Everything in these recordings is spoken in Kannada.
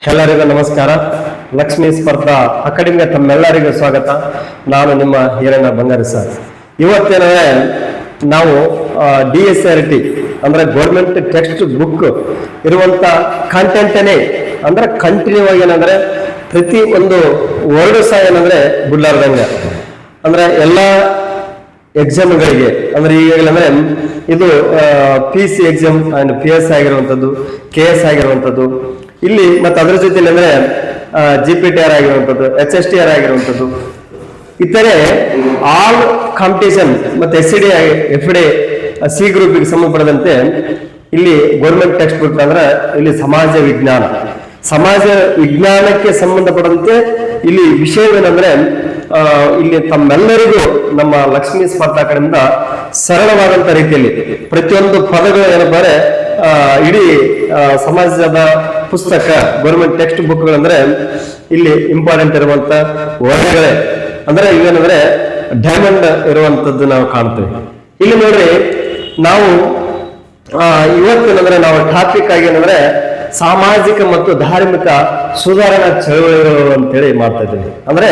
ಎಲ್ಲರಿಗೂ ನಮಸ್ಕಾರ. ಲಕ್ಷ್ಮೀ ಸ್ಪರ್ಧಾ ಅಕಾಡೆಮಿಗೆ ತಮ್ಮೆಲ್ಲರಿಗೂ ಸ್ವಾಗತ. ನಾನು ನಿಮ್ಮ ಹಿರಣ್ಣ ಬಂಗಾರಿ ಸರ್. ಇವತ್ತೇನ ನಾವು DSRT ಅಂದ್ರೆ ಗೌರ್ಮೆಂಟ್ ಟೆಕ್ಸ್ಟ್ ಬುಕ್ ಇರುವಂತ ಕಂಟೆಂಟನೇ ಅಂದ್ರೆ ಕಂಟಿನ್ಯೂ ಆಗಿ ಏನಂದ್ರೆ ಪ್ರತಿ ಒಂದು ವರ್ಡ್ ಸಹ ಏನಂದ್ರೆ ಬಿಡ್ಲಾರ್ದಂಗ ಅಂದ್ರೆ ಎಲ್ಲಾ ಎಕ್ಸಾಮ್ಗಳಿಗೆ ಅಂದ್ರೆ ಈಗಾಗಲೇ ಇದು PC ಎಕ್ಸಾಮ್ ಅಂಡ್ PS ಆಗಿರುವಂತದ್ದು, KS ಆಗಿರುವಂತದ್ದು, ಇಲ್ಲಿ ಮತ್ತೆ ಅದರ ಜೊತೆಲಿ ಅಂದ್ರೆ GPTR ಆಗಿರುವಂತದ್ದು, HSTR ಆಗಿರುವಂತದ್ದು, ಇತರೆ ಆಲ್ ಕಾಂಪಿಟೇಷನ್ ಮತ್ತೆ SCD FD C ಗ್ರೂಪ್ಗೆ ಸಂಬಂಧಪಟ್ಟಂತೆ ಇಲ್ಲಿ ಗೌರ್ಮೆಂಟ್ ಟೆಕ್ಸ್ಟ್ ಬುಕ್ ಅಂದ್ರೆ ಇಲ್ಲಿ ಸಮಾಜ ವಿಜ್ಞಾನಕ್ಕೆ ಸಂಬಂಧಪಟ್ಟಂತೆ ಇಲ್ಲಿ ವಿಷಯವೇನೆಂದ್ರೆ ಇಲ್ಲಿ ತಮ್ಮೆಲ್ಲರಿಗೂ ನಮ್ಮ ಲಕ್ಷ್ಮೀ ಸ್ಪರ್ಧಾ ಕಡೆಯಿಂದ ಸರಳವಾದಂತ ರೀತಿಯಲ್ಲಿ ಪ್ರತಿಯೊಂದು ಪದಗಳು ಏನಂದ್ರೆ ಇಡೀ ಸಮಾಜದ ಪುಸ್ತಕ ಗೌರ್ಮೆಂಟ್ ಟೆಕ್ಸ್ಟ್ ಬುಕ್ಗಳಂದ್ರೆ ಇಲ್ಲಿ ಇಂಪಾರ್ಟೆಂಟ್ ಇರುವಂತ ವರ್ಣಗಳೇ ಅಂದ್ರೆ ಇವೇನಂದ್ರೆ ಡೈಮಂಡ್ ಇರುವಂತದ್ದು ನಾವು ಕಾಣ್ತೇವೆ. ಇಲ್ಲಿ ನೋಡ್ರಿ ನಾವು ಇವತ್ತೇನಂದ್ರೆ ನಾವು ಟಾಪಿಕ್ ಆಗಿ ಏನಂದ್ರೆ ಸಾಮಾಜಿಕ ಮತ್ತು ಧಾರ್ಮಿಕ ಸುಧಾರಣಾ ಚಳವಳಿಗಳು ಅಂತೇಳಿ ಮಾಡ್ತಾ ಇದ್ದೀವಿ. ಅಂದ್ರೆ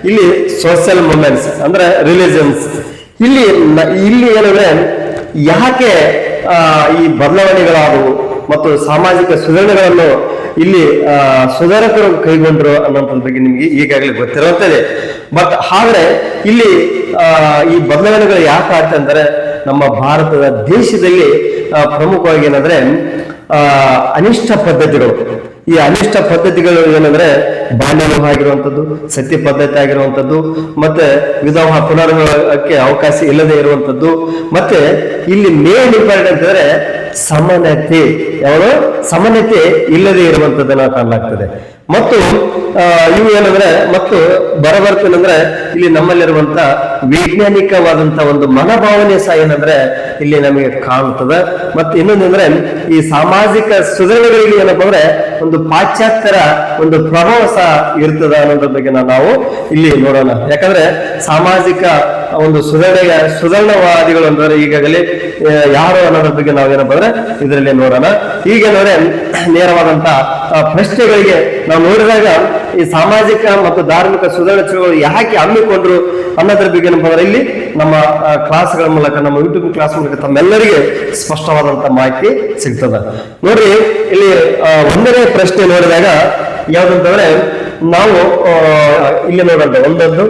ಇಲ್ಲಿ ಸೋಷಿಯಲ್ ಮೂವ್ಮೆಂಟ್ಸ್ ಅಂದ್ರೆ ರಿಲಿಜನ್ಸ್ ಇಲ್ಲಿ ಏನಂದ್ರೆ ಯಾಕೆ ಈ ಬದಲಾವಣೆಗಳಾದವು ಮತ್ತು ಸಾಮಾಜಿಕ ಸುಧಾರಣೆಗಳನ್ನು ಇಲ್ಲಿ ಸುಧಾರಕರು ಕೈಗೊಂಡ್ರು ಅನ್ನೋದ್ರ ಬಗ್ಗೆ ನಿಮ್ಗೆ ಈಗಾಗಲೇ ಗೊತ್ತಿರುವಂತದೆ. ಬಟ್ ಆದ್ರೆ ಇಲ್ಲಿ ಈ ಬದಲಾವಣೆಗಳು ಯಾಕೆ ಆಗ್ತದೆ ಅಂದ್ರೆ ನಮ್ಮ ಭಾರತದ ದೇಶದಲ್ಲಿ ಪ್ರಮುಖವಾಗಿ ಏನಂದ್ರೆ ಅನಿಷ್ಟ ಪದ್ಧತಿಗಳು, ಈ ಅನಿಷ್ಟ ಪದ್ಧತಿಗಳು ಏನಂದ್ರೆ ಬಾಲ್ಯ ವಿವಾಹ ಆಗಿರುವಂತದ್ದು, ಸತ್ಯ ಪದ್ಧತಿ ಆಗಿರುವಂತದ್ದು, ಮತ್ತೆ ವಿಧವಾ ಪುನರ್ವಿವಾಹಕ್ಕೆ ಅವಕಾಶ ಇಲ್ಲದೆ ಇರುವಂತದ್ದು, ಮತ್ತೆ ಇಲ್ಲಿ ಮೇನ್ ಇಂಪಾರ್ಟೆಂಟ್ ಅಂತಂದ್ರೆ ಸಮಾನತೆ ಇಲ್ಲದೆ ಇರುವಂತದ್ದನ್ನ ಕಾಣಲಾಗ್ತದೆ. ಮತ್ತು ಇವು ಏನಂದ್ರೆ ಮತ್ತು ಬರಬರ್ತೇನೆಂದ್ರೆ ಇಲ್ಲಿ ನಮ್ಮಲ್ಲಿರುವಂತ ವೈಜ್ಞಾನಿಕವಾದಂತ ಒಂದು ಮನೋಭಾವನೆ ಸಹ ಏನಂದ್ರೆ ಇಲ್ಲಿ ನಮಗೆ ಕಾಣುತ್ತದೆ. ಮತ್ತೆ ಇನ್ನೊಂದಂದ್ರೆ ಈ ಸಾಮಾಜಿಕ ಸುಧಾರಣೆಗಳಿಗೆ ಏನಪ್ಪ ಅಂದ್ರೆ ಒಂದು ಪಾಶ್ಚಾತ್ಯರ ಒಂದು ಪ್ರಭಾವ ಸಹ ಇರ್ತದ ಅನ್ನೋದ್ರ ಬಗ್ಗೆ ನಾವು ಇಲ್ಲಿ ನೋಡೋಣ. ಯಾಕಂದ್ರೆ ಸಾಮಾಜಿಕ ಒಂದು ಸುಧಾರಣವಾದಿಗಳು ಅಂದ್ರೆ ಈಗಾಗಲೇ ಯಾರು ಅನ್ನೋದ್ರ ಬಗ್ಗೆ ನಾವೇನಪ್ಪ ಅಂದ್ರೆ ಇದರಲ್ಲಿ ನೋಡೋಣ. ಈಗ ನೋಡ್ರೆ ನೇರವಾದಂತ ಪ್ರಶ್ನೆಗಳಿಗೆ ನಾವು ನೋಡಿದಾಗ ಈ ಸಾಮಾಜಿಕ ಮತ್ತು ಧಾರ್ಮಿಕ ಸುಧಾರಣಾ ಚಳವಳಿ ಯಾಕೆ ಹಮ್ಮಿಕೊಂಡ್ರು ಅನ್ನೋದ್ರ ಬಗ್ಗೆ ಏನಪ್ಪ ಅಂದ್ರೆ ಇಲ್ಲಿ ನಮ್ಮ ಕ್ಲಾಸ್ಗಳ ಮೂಲಕ, ನಮ್ಮ ಯೂಟ್ಯೂಬ್ ಕ್ಲಾಸ್ ಮೂಲಕ ತಮ್ಮೆಲ್ಲರಿಗೆ ಸ್ಪಷ್ಟವಾದಂತ ಮಾಹಿತಿ ಸಿಗ್ತದ. ನೋಡ್ರಿ ಇಲ್ಲಿ ಒಂದನೇ ಪ್ರಶ್ನೆ ನೋಡಿದಾಗ ಯಾವ್ದಂತಂದ್ರೆ ನಾವು ಇಲ್ಲಿ ನೋಡೋಣ ಒಂದೊಂದು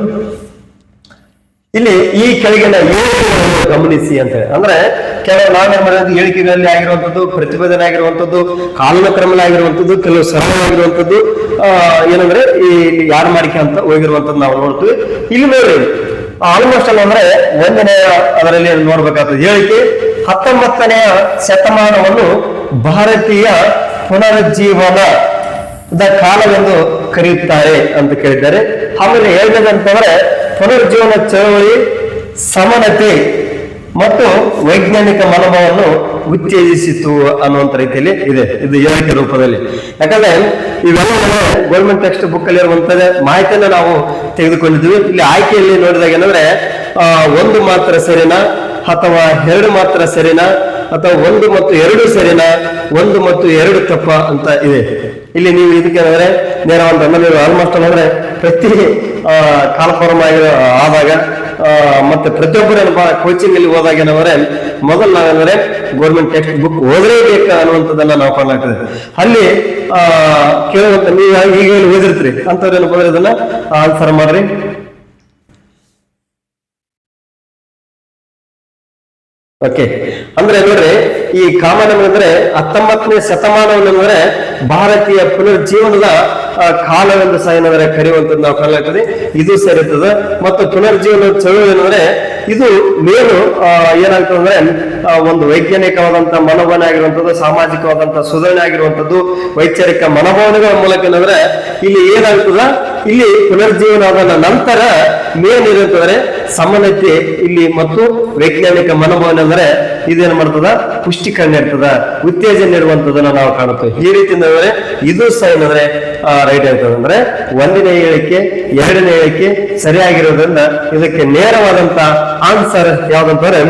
ಇಲ್ಲಿ ಈ ಕೆಳಗಿನ ಹೇಳಿಕೆಗಳನ್ನು ಗಮನಿಸಿ ಅಂತ ಹೇಳಿ ಅಂದ್ರೆ ಕೆಲವು ನಾವೇನ್ ಮಾಡೋದು ಹೇಳಿಕೆಗಳಲ್ಲಿ ಆಗಿರುವಂತದ್ದು, ಪ್ರತಿಪಾದನೆ ಆಗಿರುವಂತದ್ದು, ಕಾನೂನು ಕ್ರಮ ಆಗಿರುವಂತದ್ದು, ಕೆಲವು ಸರಳವಾಗಿರುವಂತದ್ದು ಏನಂದ್ರೆ ಈ ಯಾರು ಮಾಡಿಕೆ ಅಂತ ಹೋಗಿರುವಂತದ್ದು ನಾವು ನೋಡ್ತೀವಿ. ಇಲ್ಲಿ ನೋಡ್ರಿ ಆಲ್ಮೋಸ್ಟ್ ಅಲ್ಲ ಅಂದ್ರೆ ಒಂದನೇ ಅದರಲ್ಲಿ ನೋಡ್ಬೇಕಾಗ್ತದೆ ಹೇಳಿಕೆ 19ನೇ ಶತಮಾನವನ್ನು ಭಾರತೀಯ ಪುನರುಜ್ಜೀವನ ಕಾಲವೆಂದು ಕರೆಯುತ್ತಾರೆ ಅಂತ ಕೇಳಿದ್ದಾರೆ. ಆಮೇಲೆ ಹೇಳಿದಂತಂದ್ರೆ ಪುನರುಜ್ಜೀವನ ಚಳವಳಿ ಸಮಾನತೆ ಮತ್ತು ವೈಜ್ಞಾನಿಕ ಮನೋಭಾವವನ್ನು ಉತ್ತೇಜಿಸಿತು ಅನ್ನುವಂತ ರೀತಿಯಲ್ಲಿ ಇದೆ, ಇದು ಹೇಳಿಕೆ ರೂಪದಲ್ಲಿ. ಯಾಕಂದ್ರೆ ಇವೆಲ್ಲ ಗೌರ್ಮೆಂಟ್ ಟೆಕ್ಸ್ಟ್ ಬುಕ್ ಅಲ್ಲಿ ಇರುವಂತ ಮಾಹಿತಿಯನ್ನ ನಾವು ತೆಗೆದುಕೊಂಡಿದ್ವಿ. ಇಲ್ಲಿ ಆಯ್ಕೆಯಲ್ಲಿ ನೋಡಿದಾಗ ಏನಂದ್ರೆ ಒಂದು ಮಾತ್ರ ಸರಿನಾ ಅಥವಾ ಎರಡು ಮಾತ್ರ ಸರಿನಾ ಅಥವಾ ಒಂದು ಮತ್ತು ಎರಡು ಸರಿನಾ, ಒಂದು ಮತ್ತು ಎರಡು ತಪ್ಪ ಅಂತ ಇದೆ. ಇಲ್ಲಿ ನೀವು ಇದಕ್ಕೆ ಅಂದ್ರೆ ನೇರವಾಗಿ ಆಲ್ಮೋಸ್ಟ್ ಅಂದ್ರೆ ಪ್ರತಿ ಕಾಲ್ಫಾರ್ಮ್ ಆದಾಗ ಮತ್ತೆ ಪ್ರತಿಯೊಬ್ಬರು ಕೋಚಿಂಗ್ ಅಲ್ಲಿ ಹೋದಾಗ ಏನಂದ್ರೆ ಮೊದಲು ನಾವೇಂದ್ರೆ ಗೌರ್ಮೆಂಟ್ ಟೆಕ್ಸ್ಟ್ ಬುಕ್ ಓದಲೇಬೇಕು ಅನ್ನುವಂಥದ್ದನ್ನ ನಾವು ಕಾಣಲಾಗ್ತದೆ. ಅಲ್ಲಿ ಕೇಳುವಂತ ನೀವು ಈಗ ಓದಿರ್ತೀರಿ ಅಂತವ್ರು ಏನಪ್ಪ ಅಂದ್ರೆ ಇದನ್ನ ಆನ್ಸರ್ ಮಾಡ್ರಿ. ಓಕೆ, ಅಂದ್ರೆ ನೋಡ್ರಿ ಈ ಕಾಮನ್ ಅಂದ್ರೆ 19ನೇ ಶತಮಾನವನ್ನಂದ್ರೆ ಭಾರತೀಯ ಪುನರ್ಜೀವನದ ಕಾಲವೆಂದು ಸಹ ಏನಂದ್ರೆ ಕರೆಯುವಂಥದ್ದು ನಾವು ಕಾಣಲಾಗ್ತದೆ. ಇದು ಸೇರುತ್ತದೆ. ಮತ್ತು ಪುನರ್ಜೀವನ ಚಳುವಳಿ ಏನಂದ್ರೆ ಇದು ಮೇಲು ಏನಾಗ್ತದೆ ಅಂದ್ರೆ ಒಂದು ವೈಜ್ಞಾನಿಕವಾದಂತ ಮನೋಭಾವನೆ ಆಗಿರುವಂತದ್ದು, ಸಾಮಾಜಿಕವಾದಂತ ಸುಧಾರಣೆ ಆಗಿರುವಂತದ್ದು, ವೈಚಾರಿಕ ಮನೋಭಾವನೆಗಳ ಮೂಲಕ ಏನಂದ್ರೆ ಇಲ್ಲಿ ಏನಾಗ್ತದ, ಇಲ್ಲಿ ಪುನರ್ಜೀವನದ ನಂತರ ಮೇನ್ ಇರುತ್ತಂದ್ರೆ ಸಮಾನತೆ ಇಲ್ಲಿ ಮತ್ತು ವೈಜ್ಞಾನಿಕ ಮನೋಭಾವನೆ ಅಂದ್ರೆ ಇದೇನ್ ಮಾಡ್ತದ, ಪುಷ್ಟೀಕರಣ ಇರ್ತದ, ಉತ್ತೇಜನ ಇರುವಂತದನ್ನ ನಾವು ಕಾಣುತ್ತೇವೆ. ಈ ರೀತಿಯಿಂದ ಇದು ಸಹ ಏನಂದ್ರೆ ರೈಟ್ ಆಗ್ತದೆ. ಅಂದ್ರೆ ಒಂದನೇ ಹೇಳಿಕೆ ಎರಡನೇ ಹೇಳಿಕೆ ಸರಿಯಾಗಿರೋದ್ರಿಂದ ಇದಕ್ಕೆ ನೇರವಾದಂತ ಆನ್ಸರ್ ಯಾವ್ದಂತಂದ್ರೆ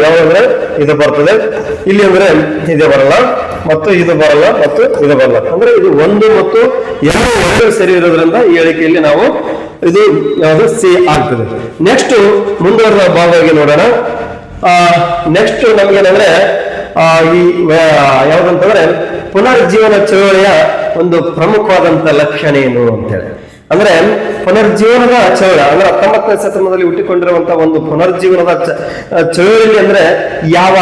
ಯಾವ್ದಂದ್ರೆ ಇದು ಬರ್ತದೆ. ಇಲ್ಲಿ ಅಂದ್ರೆ ಇದೇ ಬರಲ್ಲ. ಮತ್ತು ಇದು ಬರಲ್ಲ ಮತ್ತು ಇದು ಬರಲ್ಲ. ಅಂದ್ರೆ ಇದು 1 ಮತ್ತು 2 ಸರಿ ಇರೋದ್ರಿಂದ ಈ ಹೇಳಿಕೆಯಲ್ಲಿ ನಾವು ಇದು ಯಾವುದು ಸಿ ಆಗ್ತದೆ. ನೆಕ್ಸ್ಟ್ ಮುಂದುವರೆದ ಭಾಗವಾಗಿ ನೋಡೋಣ. ನೆಕ್ಸ್ಟ್ ನಮ್ಗೇನಂದ್ರೆ ಈ ಯಾವ್ದಂತಂದ್ರೆ ಪುನರ್ಜೀವನ ಚಳವಳಿಯ ಒಂದು ಪ್ರಮುಖವಾದಂತ ಲಕ್ಷಣ ಏನು ಅಂತೇಳಿ. ಅಂದ್ರೆ ಪುನರ್ಜೀವನದ ಚಳವಳಿ ಅಂದ್ರೆ 19ನೇ ಶತಮಾನದಲ್ಲಿ ಹುಟ್ಟಿಕೊಂಡಿರುವಂತಹ ಒಂದು ಪುನರ್ಜೀವನದ ಚಳವಳಿಯಲ್ಲಿ ಅಂದ್ರೆ ಯಾವ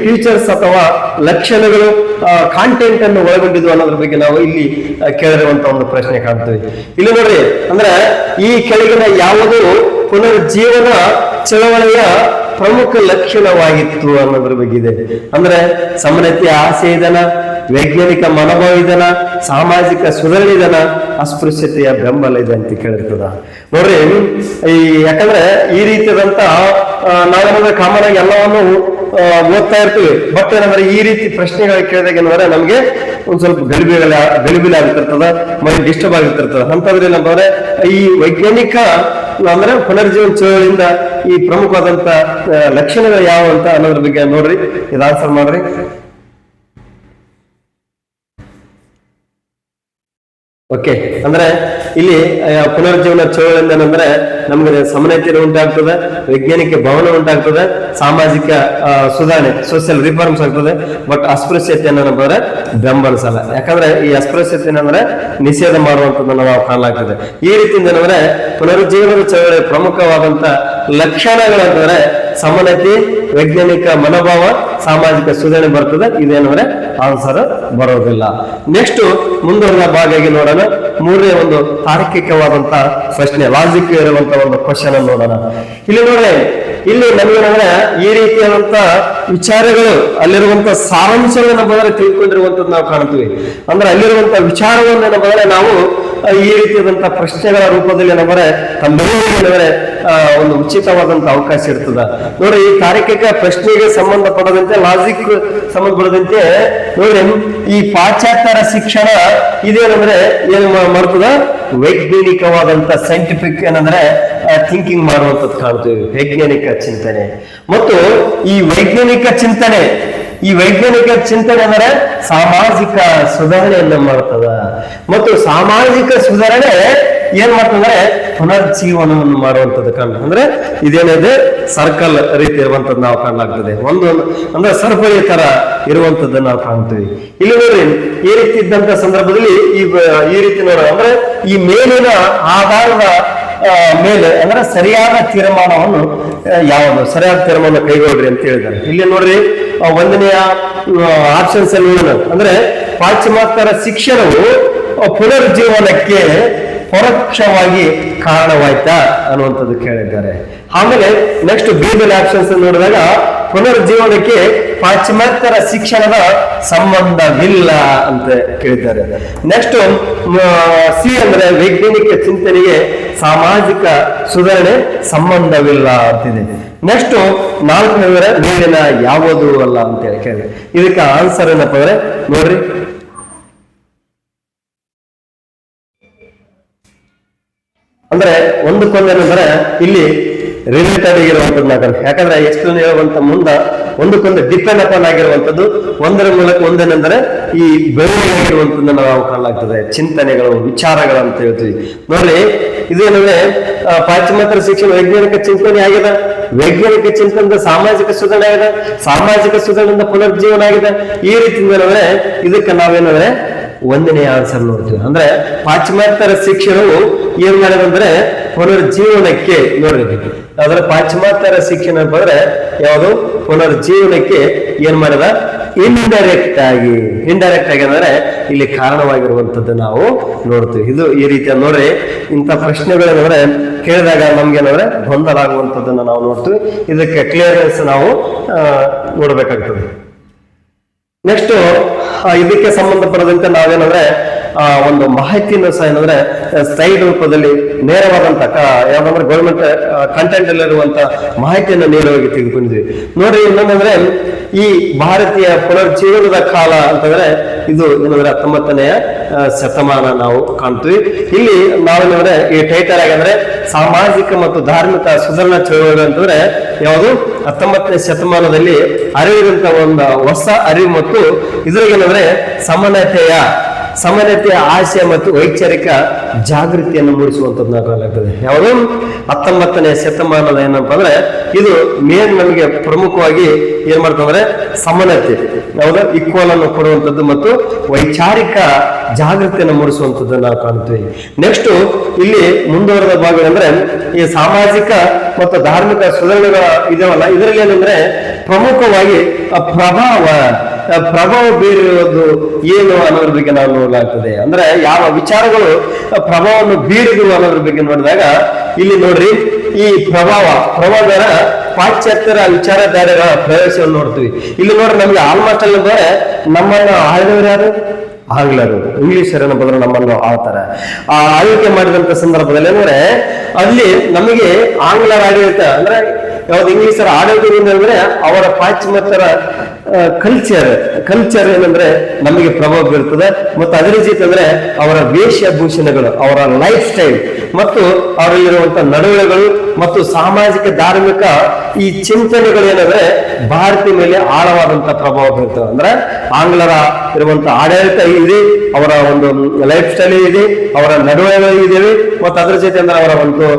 ಫೀಚರ್ಸ್ ಅಥವಾ ಲಕ್ಷಣಗಳು ಕಾಂಟೆಂಟ್ ಅನ್ನು ಒಳಗೊಂಡಿದ್ದು ಅನ್ನೋದ್ರ ಬಗ್ಗೆ ನಾವು ಇಲ್ಲಿ ಕೇಳಿರುವಂತ ಒಂದು ಪ್ರಶ್ನೆ ಕಾಣ್ತೀವಿ. ಇಲ್ಲಿ ನೋಡ್ರಿ, ಅಂದ್ರೆ ಈ ಕೆಳಗಿನ ಯಾವುದು ಪುನರ್ಜೀವನ ಚಳವಳಿಯ ಪ್ರಮುಖ ಲಕ್ಷಣವಾಗಿತ್ತು ಅನ್ನೋದ್ರ ಬಗ್ಗೆ ಇದೆ. ಅಂದ್ರೆ ಸಮನತೆಯ ಆಸೆ ಇದನ, ವೈಜ್ಞಾನಿಕ ಮನೋಭಾವ ಇದನ, ಸಾಮಾಜಿಕ ಸುಧಾರಣೆ ಇದನ, ಅಸ್ಪೃಶ್ಯತೆಯ ಬೆಂಬಲ ಇದೆ ಅಂತ ಕೇಳಿರ್ತದ. ನೋಡ್ರಿ, ಯಾಕಂದ್ರೆ ಈ ರೀತಿಯಾದಂತ ನಾವೇನಂದ್ರೆ ಕಾಮನ್ ಆಗಿ ಎಲ್ಲವನ್ನು ಓದ್ತಾ ಇರ್ತೀವಿ. ಬಟ್ ಏನಂದ್ರೆ ಈ ರೀತಿ ಪ್ರಶ್ನೆಗಳು ಕೇಳಿದಾಗ ಏನಂದ್ರೆ ನಮ್ಗೆ ಒಂದ್ ಸ್ವಲ್ಪ ಗಲಿಬಿಲಿ ಆಗ್ತಿರ್ತದ, ಮೈಂಡ್ ಡಿಸ್ಟರ್ಬ್ ಆಗಿರ್ತಿರ್ತದ. ಅಂತಂದ್ರೆ ಏನಂತಂದ್ರೆ ಈ ವೈಜ್ಞಾನಿಕ ಅಂದ್ರೆ ಪುನರ್ಜೀವನ ಚಳವಳಿಯಿಂದ ಈ ಪ್ರಮುಖವಾದಂತ ಲಕ್ಷಣಗಳು ಯಾವ ಅಂತ ಅನ್ನೋದ್ರ ಬಗ್ಗೆ ನೋಡ್ರಿ, ಇದು ಆನ್ಸರ್ ಮಾಡ್ರಿ. ಓಕೆ, ಅಂದ್ರೆ ಇಲ್ಲಿ ಪುನರ್ಜೀವನ ಚಳವಳಿಯಿಂದ ಏನಂದ್ರೆ ನಮ್ಗೆ ಸಮನತೆ ಉಂಟಾಗ್ತದೆ, ವೈಜ್ಞಾನಿಕ ಭವನ ಉಂಟಾಗ್ತದೆ, ಸಾಮಾಜಿಕ ಸುಧಾರಣೆ ಸೋಷಿಯಲ್ ರಿಫಾರ್ಮ್ಸ್ ಆಗ್ತದೆ. ಬಟ್ ಅಸ್ಪೃಶ್ಯತೆಯನ್ನು ಏನಂದ್ರೆ ಬೆಂಬಲಿಸಲ್ಲ. ಯಾಕಂದ್ರೆ ಈ ಅಸ್ಪೃಶ್ಯತೆ ಅಂದ್ರೆ ನಿಷೇಧ ಮಾಡುವಂತದನ್ನ ನಾವು ಕಾಣಲಾಗ್ತದೆ. ಈ ರೀತಿಯಿಂದ ಏನಂದ್ರೆ ಪುನರುಜ್ಜೀವನದ ಚಳವಳಿಯ ಪ್ರಮುಖವಾದಂತ ಲಕ್ಷಣಗಳಂತಂದ್ರೆ ಸಮನತೆ, ವೈಜ್ಞಾನಿಕ ಮನೋಭಾವ, ಸಾಮಾಜಿಕ ಸುಧಾರಣೆ ಬರ್ತದೆ. ಇದೇನಂದ್ರೆ ಆನ್ಸರ್ ಬರೋದಿಲ್ಲ. ನೆಕ್ಸ್ಟ್ ಮುಂದುವರೆದ ಭಾಗ ನೋಡೋಣ. 3ನೇ ಒಂದು ತಾರ್ಕಿಕವಾದಂತ ಪ್ರಶ್ನೆ, ಲಾಜಿಕ್ ಇರುವಂತ ಒಂದು ಕ್ವಶನ್ ಅನ್ನು ನೋಡೋಣ. ಇಲ್ಲಿ ನೋಡ್ರಿ, ಇಲ್ಲಿ ನಮಗೇನಂದ್ರೆ ಈ ರೀತಿಯಾದಂತ ವಿಚಾರಗಳು ಅಲ್ಲಿರುವಂತ ಸಾರಾಂಶಗಳನ್ನ ಬಂದ್ರೆ ತಿಳ್ಕೊಂಡಿರುವಂತದ್ದು ನಾವು ಕಾಣ್ತೀವಿ. ಅಂದ್ರೆ ಅಲ್ಲಿರುವಂತ ವಿಚಾರವನ್ನು ಏನಂದ್ರೆ ನಾವು ಈ ರೀತಿಯಾದಂತ ಪ್ರಶ್ನೆಗಳ ರೂಪದಲ್ಲಿ ಏನಂದ್ರೆ ತಮ್ಮೆಲ್ಲರಿಗೂ ಒಂದು ಉಚಿತವಾದಂತ ಅವಕಾಶ ಇರ್ತದ. ನೋಡ್ರಿ, ಈ ತಾರ್ಕಿಕ ಪ್ರಶ್ನೆಗೆ ಸಂಬಂಧಪಡದಂತೆ, ಲಾಜಿಕ್ ಸಂಬಂಧಪಡದಂತೆ ನೋಡ್ರಿ, ಈ ಪಾಶ್ಚಾತ್ಯರ ಶಿಕ್ಷಣ ಇದೇನಂದ್ರೆ ಏನು ಮಾಡ್ತದ, ವೈಜ್ಞಾನಿಕವಾದಂತ ಸೈಂಟಿಫಿಕ್ ಏನಂದ್ರೆ ಥಿಂಕಿಂಗ್ ಮಾಡುವಂತದ್ದು ಕಾಣ್ತೀವಿ, ವೈಜ್ಞಾನಿಕ ಚಿಂತನೆ. ಮತ್ತು ಈ ವೈಜ್ಞಾನಿಕ ಚಿಂತನೆ ಅಂದ್ರೆ ಸಾಮಾಜಿಕ ಸುಧಾರಣೆಯನ್ನ ಮಾಡ್ತದ. ಮತ್ತು ಸಾಮಾಜಿಕ ಸುಧಾರಣೆ ಏನ್ ಮಾಡ್ತಂದ್ರೆ ಪುನರ್ಜೀವನವನ್ನು ಮಾಡುವಂತದ್ದು ಕಾಣ. ಅಂದ್ರೆ ಇದೇನಿದೆ, ಸರ್ಕಲ್ ರೀತಿ ಇರುವಂತದ್ದು ನಾವು ಕಾಣಲಾಗ್ತದೆ. ಒಂದು ಅಂದ್ರೆ ಸರಪಳಿ ತರ ಇರುವಂತದ್ದನ್ನ ನಾವು ಕಾಣ್ತೀವಿ. ಇಲ್ಲಿ ನೋಡ್ರಿ, ಈ ರೀತಿ ಇದ್ದಂತ ಸಂದರ್ಭದಲ್ಲಿ ಈ ರೀತಿ ನೋಡೋಣ. ಅಂದ್ರೆ ಈ ಮೇಲಿನ ಆಧಾರದ ಮೇಲೆ ಅಂದ್ರೆ ಸರಿಯಾದ ತೀರ್ಮಾನವನ್ನು ಯಾವುದು ಸರಿಯಾದ ತೀರ್ಮಾನ ಕೈಗೊಳ್ಳ್ರಿ ಅಂತ ಹೇಳಿದ್ದಾರೆ. ಇಲ್ಲಿ ನೋಡ್ರಿ, 1ನೇ ಆಪ್ಷನ್ಸ್ ಅಲ್ಲಿ ಅಂದ್ರೆ ಪಾಶ್ಚಿಮಾತ್ಯರ ಶಿಕ್ಷಣವು ಪುನರ್ಜೀವನಕ್ಕೆ ಪರೋಕ್ಷವಾಗಿ ಕಾರಣವಾಯ್ತಾ ಅನ್ನುವಂಥದ್ದು ಕೇಳಿದ್ದಾರೆ. ಆಮೇಲೆ ನೆಕ್ಸ್ಟ್ ಬಿ ಆಪ್ಷನ್ಸ್ ನೋಡಿದಾಗ ಪುನರ್ಜೀವನಕ್ಕೆ ಪಾಶ್ಚಿಮಾತ್ಯರ ಶಿಕ್ಷಣದ ಸಂಬಂಧವಿಲ್ಲ ಅಂತ ಕೇಳಿದ್ದಾರೆ. ನೆಕ್ಸ್ಟ್ ಸಿ ಅಂದ್ರೆ ವೈಜ್ಞಾನಿಕ ಚಿಂತನೆಗೆ ಸಾಮಾಜಿಕ ಸುಧಾರಣೆ ಸಂಬಂಧವಿಲ್ಲ ಅಂತಿದೆ. ನೆಕ್ಸ್ಟ್ 4ನೇ ಮೇಲಿನ ಯಾವುದು ಅಲ್ಲ ಅಂತ ಹೇಳಿ ಕೇಳಿದೆ. ಇದಕ್ಕೆ ಆನ್ಸರ್ ಏನಪ್ಪ ಅಂದ್ರೆ ನೋಡ್ರಿ, ಅಂದ್ರೆ ಒಂದಕ್ಕೊಂದೇನಂದ್ರೆ ಇಲ್ಲಿ ರಿಲೇಟೆಡ್ ಆಗಿರುವಂತದ್ದು. ಯಾಕಂದ್ರೆ ಎಷ್ಟು ಹೇಳುವಂತ ಮುಂದ ಒಂದಕ್ಕೊಂದು ಡಿಪೆಂಡ್ ಅಪಾನ್ ಆಗಿರುವಂತದ್ದು, ಒಂದರ ಮೂಲಕ ಒಂದೇನೆಂದ್ರೆ ಈ ಬೆಳವಣಿಗೆಯಾಗಿರುವಂತದ್ದನ್ನ ನಾವು ಕಾಣಲಾಗ್ತದೆ. ಚಿಂತನೆಗಳು, ವಿಚಾರಗಳು ಅಂತ ಹೇಳ್ತೀವಿ. ನೋಡಿ, ಇದೇನಂದ್ರೆ ಪಾಶ್ಚಿಮಾತ್ಯರ ಶಿಕ್ಷಣ ವೈಜ್ಞಾನಿಕ ಚಿಂತನೆ ಆಗಿದೆ, ವೈಜ್ಞಾನಿಕ ಚಿಂತನೆಯಿಂದ ಸಾಮಾಜಿಕ ಸುಧಾರಣೆ ಆಗಿದೆ, ಸಾಮಾಜಿಕ ಸುಧಾರಣೆಯಿಂದ ಪುನರ್ಜೀವನ ಆಗಿದೆ. ಈ ರೀತಿಯಿಂದ ಏನಂದ್ರೆ ಇದಕ್ಕೆ ನಾವೇನಂದ್ರೆ 1ನೇ ಆನ್ಸರ್ ನೋಡ್ತೀವಿ. ಅಂದ್ರೆ ಪಾಶ್ಚಿಮಾತ್ಯರ ಶಿಕ್ಷಣವು ಏನ್ ಮಾಡಿದಂದ್ರೆ ಪುನರ್ಜೀವನಕ್ಕೆ ನೋಡ್ರಿ, ಅದರ ಪಾಶ್ಚಿಮಾತ್ಯರ ಶಿಕ್ಷಣ ಬಂದ್ರೆ ಯಾವುದು ಪುನರ್ಜೀವನಕ್ಕೆ ಏನ್ ಮಾಡಿದ, ಇಂಡೈರೆಕ್ಟ್ ಆಗಿ ಅಂದ್ರೆ ಇಲ್ಲಿ ಕಾರಣವಾಗಿರುವಂತದ್ದು ನಾವು ನೋಡ್ತೀವಿ. ಇದು ಈ ರೀತಿಯ ನೋಡ್ರಿ, ಇಂಥ ಪ್ರಶ್ನೆಗಳೇನಂದ್ರೆ ಕೇಳಿದಾಗ ನಮ್ಗೇನಂದ್ರೆ ಗೊಂದಲ ಆಗುವಂತದ್ದನ್ನ ನಾವು ನೋಡ್ತೀವಿ. ಇದಕ್ಕೆ ಕ್ಲಿಯರೆನ್ಸ್ ನಾವು ನೋಡ್ಬೇಕಾಗ್ತದೆ. ನೆಕ್ಸ್ಟ್ ಇದಕ್ಕೆ ಸಂಬಂಧಪಟ್ಟದಂತೆ ನಾವೇನಂದ್ರೆ ಒಂದು ಮಾಹಿತಿಯನ್ನು ಸಹ ಏನಂದ್ರೆ ಸ್ಲೈಡ್ ರೂಪದಲ್ಲಿ ನೇರವಾದಂತ ಯಾವ್ದಂದ್ರೆ ಗೌರ್ಮೆಂಟ್ ಕಂಟೆಂಟ್ ಅಲ್ಲಿರುವಂತ ಮಾಹಿತಿಯನ್ನು ನೇರವಾಗಿ ತೆಗೆದುಕೊಂಡಿದ್ವಿ. ನೋಡ್ರಿ ಇನ್ನೊಂದಂದ್ರೆ ಈ ಭಾರತೀಯ ಪುನರ್ಜೀವನದ ಕಾಲ ಅಂತಂದ್ರೆ ಇದು ಏನಂದ್ರೆ 19ನೇ ಶತಮಾನ ನಾವು ಕಾಣ್ತೀವಿ. ಇಲ್ಲಿ ನಾವೇನಂದ್ರೆ ಈ ಟೈಟಲ್ ಆಗಂದ್ರೆ ಸಾಮಾಜಿಕ ಮತ್ತು ಧಾರ್ಮಿಕ ಸುಧಾರಣಾ ಚಳವಳಿ ಅಂತಂದ್ರೆ ಯಾವುದು 19ನೇ ಶತಮಾನದಲ್ಲಿ ಅರಿವಿರುವಂತ ಒಂದು ಹೊಸ ಅರಿವು ಮತ್ತು ಇದ್ರಾಗೇನಂದ್ರೆ ಸಮಾನತೆಯ ಆಶಯ ಮತ್ತು ವೈಚಾರಿಕ ಜಾಗೃತಿಯನ್ನು ಮೂಡಿಸುವಂತದ್ದು ಕಾಲಾಗ್ತದೆ. ಯಾವುದು 19ನೇ ಶತಮಾನದ ಏನಪ್ಪಾ ಅಂದ್ರೆ ಇದು ಮೇನ್ ನಮಗೆ ಪ್ರಮುಖವಾಗಿ ಏನ್ ಮಾಡ್ತಂದ್ರೆ ಸಮಾನತೆ ಯಾವುದು ಈಕ್ವಲ್ ಅನ್ನು ಕೊಡುವಂಥದ್ದು ಮತ್ತು ವೈಚಾರಿಕ ಜಾಗೃತಿಯನ್ನು ಮೂಡಿಸುವಂಥದ್ದು ನಾವು ಕಾಣ್ತೀವಿ. ನೆಕ್ಸ್ಟ್ ಇಲ್ಲಿ ಮುಂದುವರೆದ ಭಾಗ ಅಂದ್ರೆ ಈ ಸಾಮಾಜಿಕ ಮತ್ತು ಧಾರ್ಮಿಕ ಸುಧಾರಣೆಗಳ ಇದಾವಲ್ಲ, ಇದರಲ್ಲಿ ಏನಂದ್ರೆ ಪ್ರಮುಖವಾಗಿ ಪ್ರಭಾವ ಬೀರಿರುವುದು ಏನು ಅನ್ನೋದ್ರ ಬಗ್ಗೆ ನಾವು ನೋಡಲಾಗ್ತದೆ. ಅಂದ್ರೆ ಯಾವ ವಿಚಾರಗಳು ಪ್ರಭಾವವನ್ನು ಬೀರಿದವು ಅನ್ನೋದ್ರ ಬಗ್ಗೆ ನೋಡಿದಾಗ ಇಲ್ಲಿ ನೋಡ್ರಿ ಈ ಪ್ರಭಾವದ ಪಾಶ್ಚಾತ್ಯರ ವಿಚಾರಧಾರೆಗಳ ಪ್ರವೇಶವನ್ನು ನೋಡ್ತೀವಿ. ಇಲ್ಲಿ ನೋಡ್ರಿ ನಮ್ಗೆ ಆಲ್ಮೋಸ್ಟ್ ಅಲ್ಲಿ ಅಂದ್ರೆ ನಮ್ಮನ್ನು ಆಳಿದವರು ಯಾರು? ಆಂಗ್ಲರು, ಇಂಗ್ಲಿಷರನ್ನು ಬಂದ್ರೆ ನಮ್ಮನ್ನು ಆಳ್ತಾರೆ. ಆ ಆಳ್ವಿಕೆ ಮಾಡಿದಂತ ಸಂದರ್ಭದಲ್ಲಿ ಅಂದ್ರೆ ಅಲ್ಲಿ ನಮಗೆ ಆಂಗ್ಲರ ಆಡಳಿತ ಅಂದ್ರೆ ಯಾವ್ದು ಇಂಗ್ಲಿಷರ ಆಡಳಿತದಿಂದ ಅಂದ್ರೆ ಅವರ ಪಾಶ್ಚಿಮಾತ್ಯರ ಕಲ್ಚರ್ ಏನಂದ್ರೆ ನಮಗೆ ಪ್ರಭಾವ ಬೀರ್ತದೆ. ಮತ್ತು ಅದರ ಜೊತೆ ಅಂದ್ರೆ ಅವರ ವೇಷಭೂಷಣಗಳು, ಅವರ ಲೈಫ್ ಸ್ಟೈಲ್ ಮತ್ತು ಅವರಲ್ಲಿರುವಂತಹ ನಡವಳಿಕೆಗಳು ಮತ್ತು ಸಾಮಾಜಿಕ ಧಾರ್ಮಿಕ ಈ ಚಿಂತನೆಗಳು ಏನಂದ್ರೆ ಭಾರತೀಯ ಮೇಲೆ ಆಳವಾದಂತ ಪ್ರಭಾವ ಬೀರ್ತವೆ. ಅಂದ್ರೆ ಆಂಗ್ಲರ ಇರುವಂತಹ ಆಡಳಿತ ಇದೆ, ಅವರ ಒಂದು ಲೈಫ್ ಸ್ಟೈಲ್ ಇದೆ, ಅವರ ನಡವಳಿಕೆಗಳು ಇದಾವೆ, ಮತ್ತು ಅದರ ಜೊತೆ ಅಂದ್ರೆ ಅವರ ಒಂದು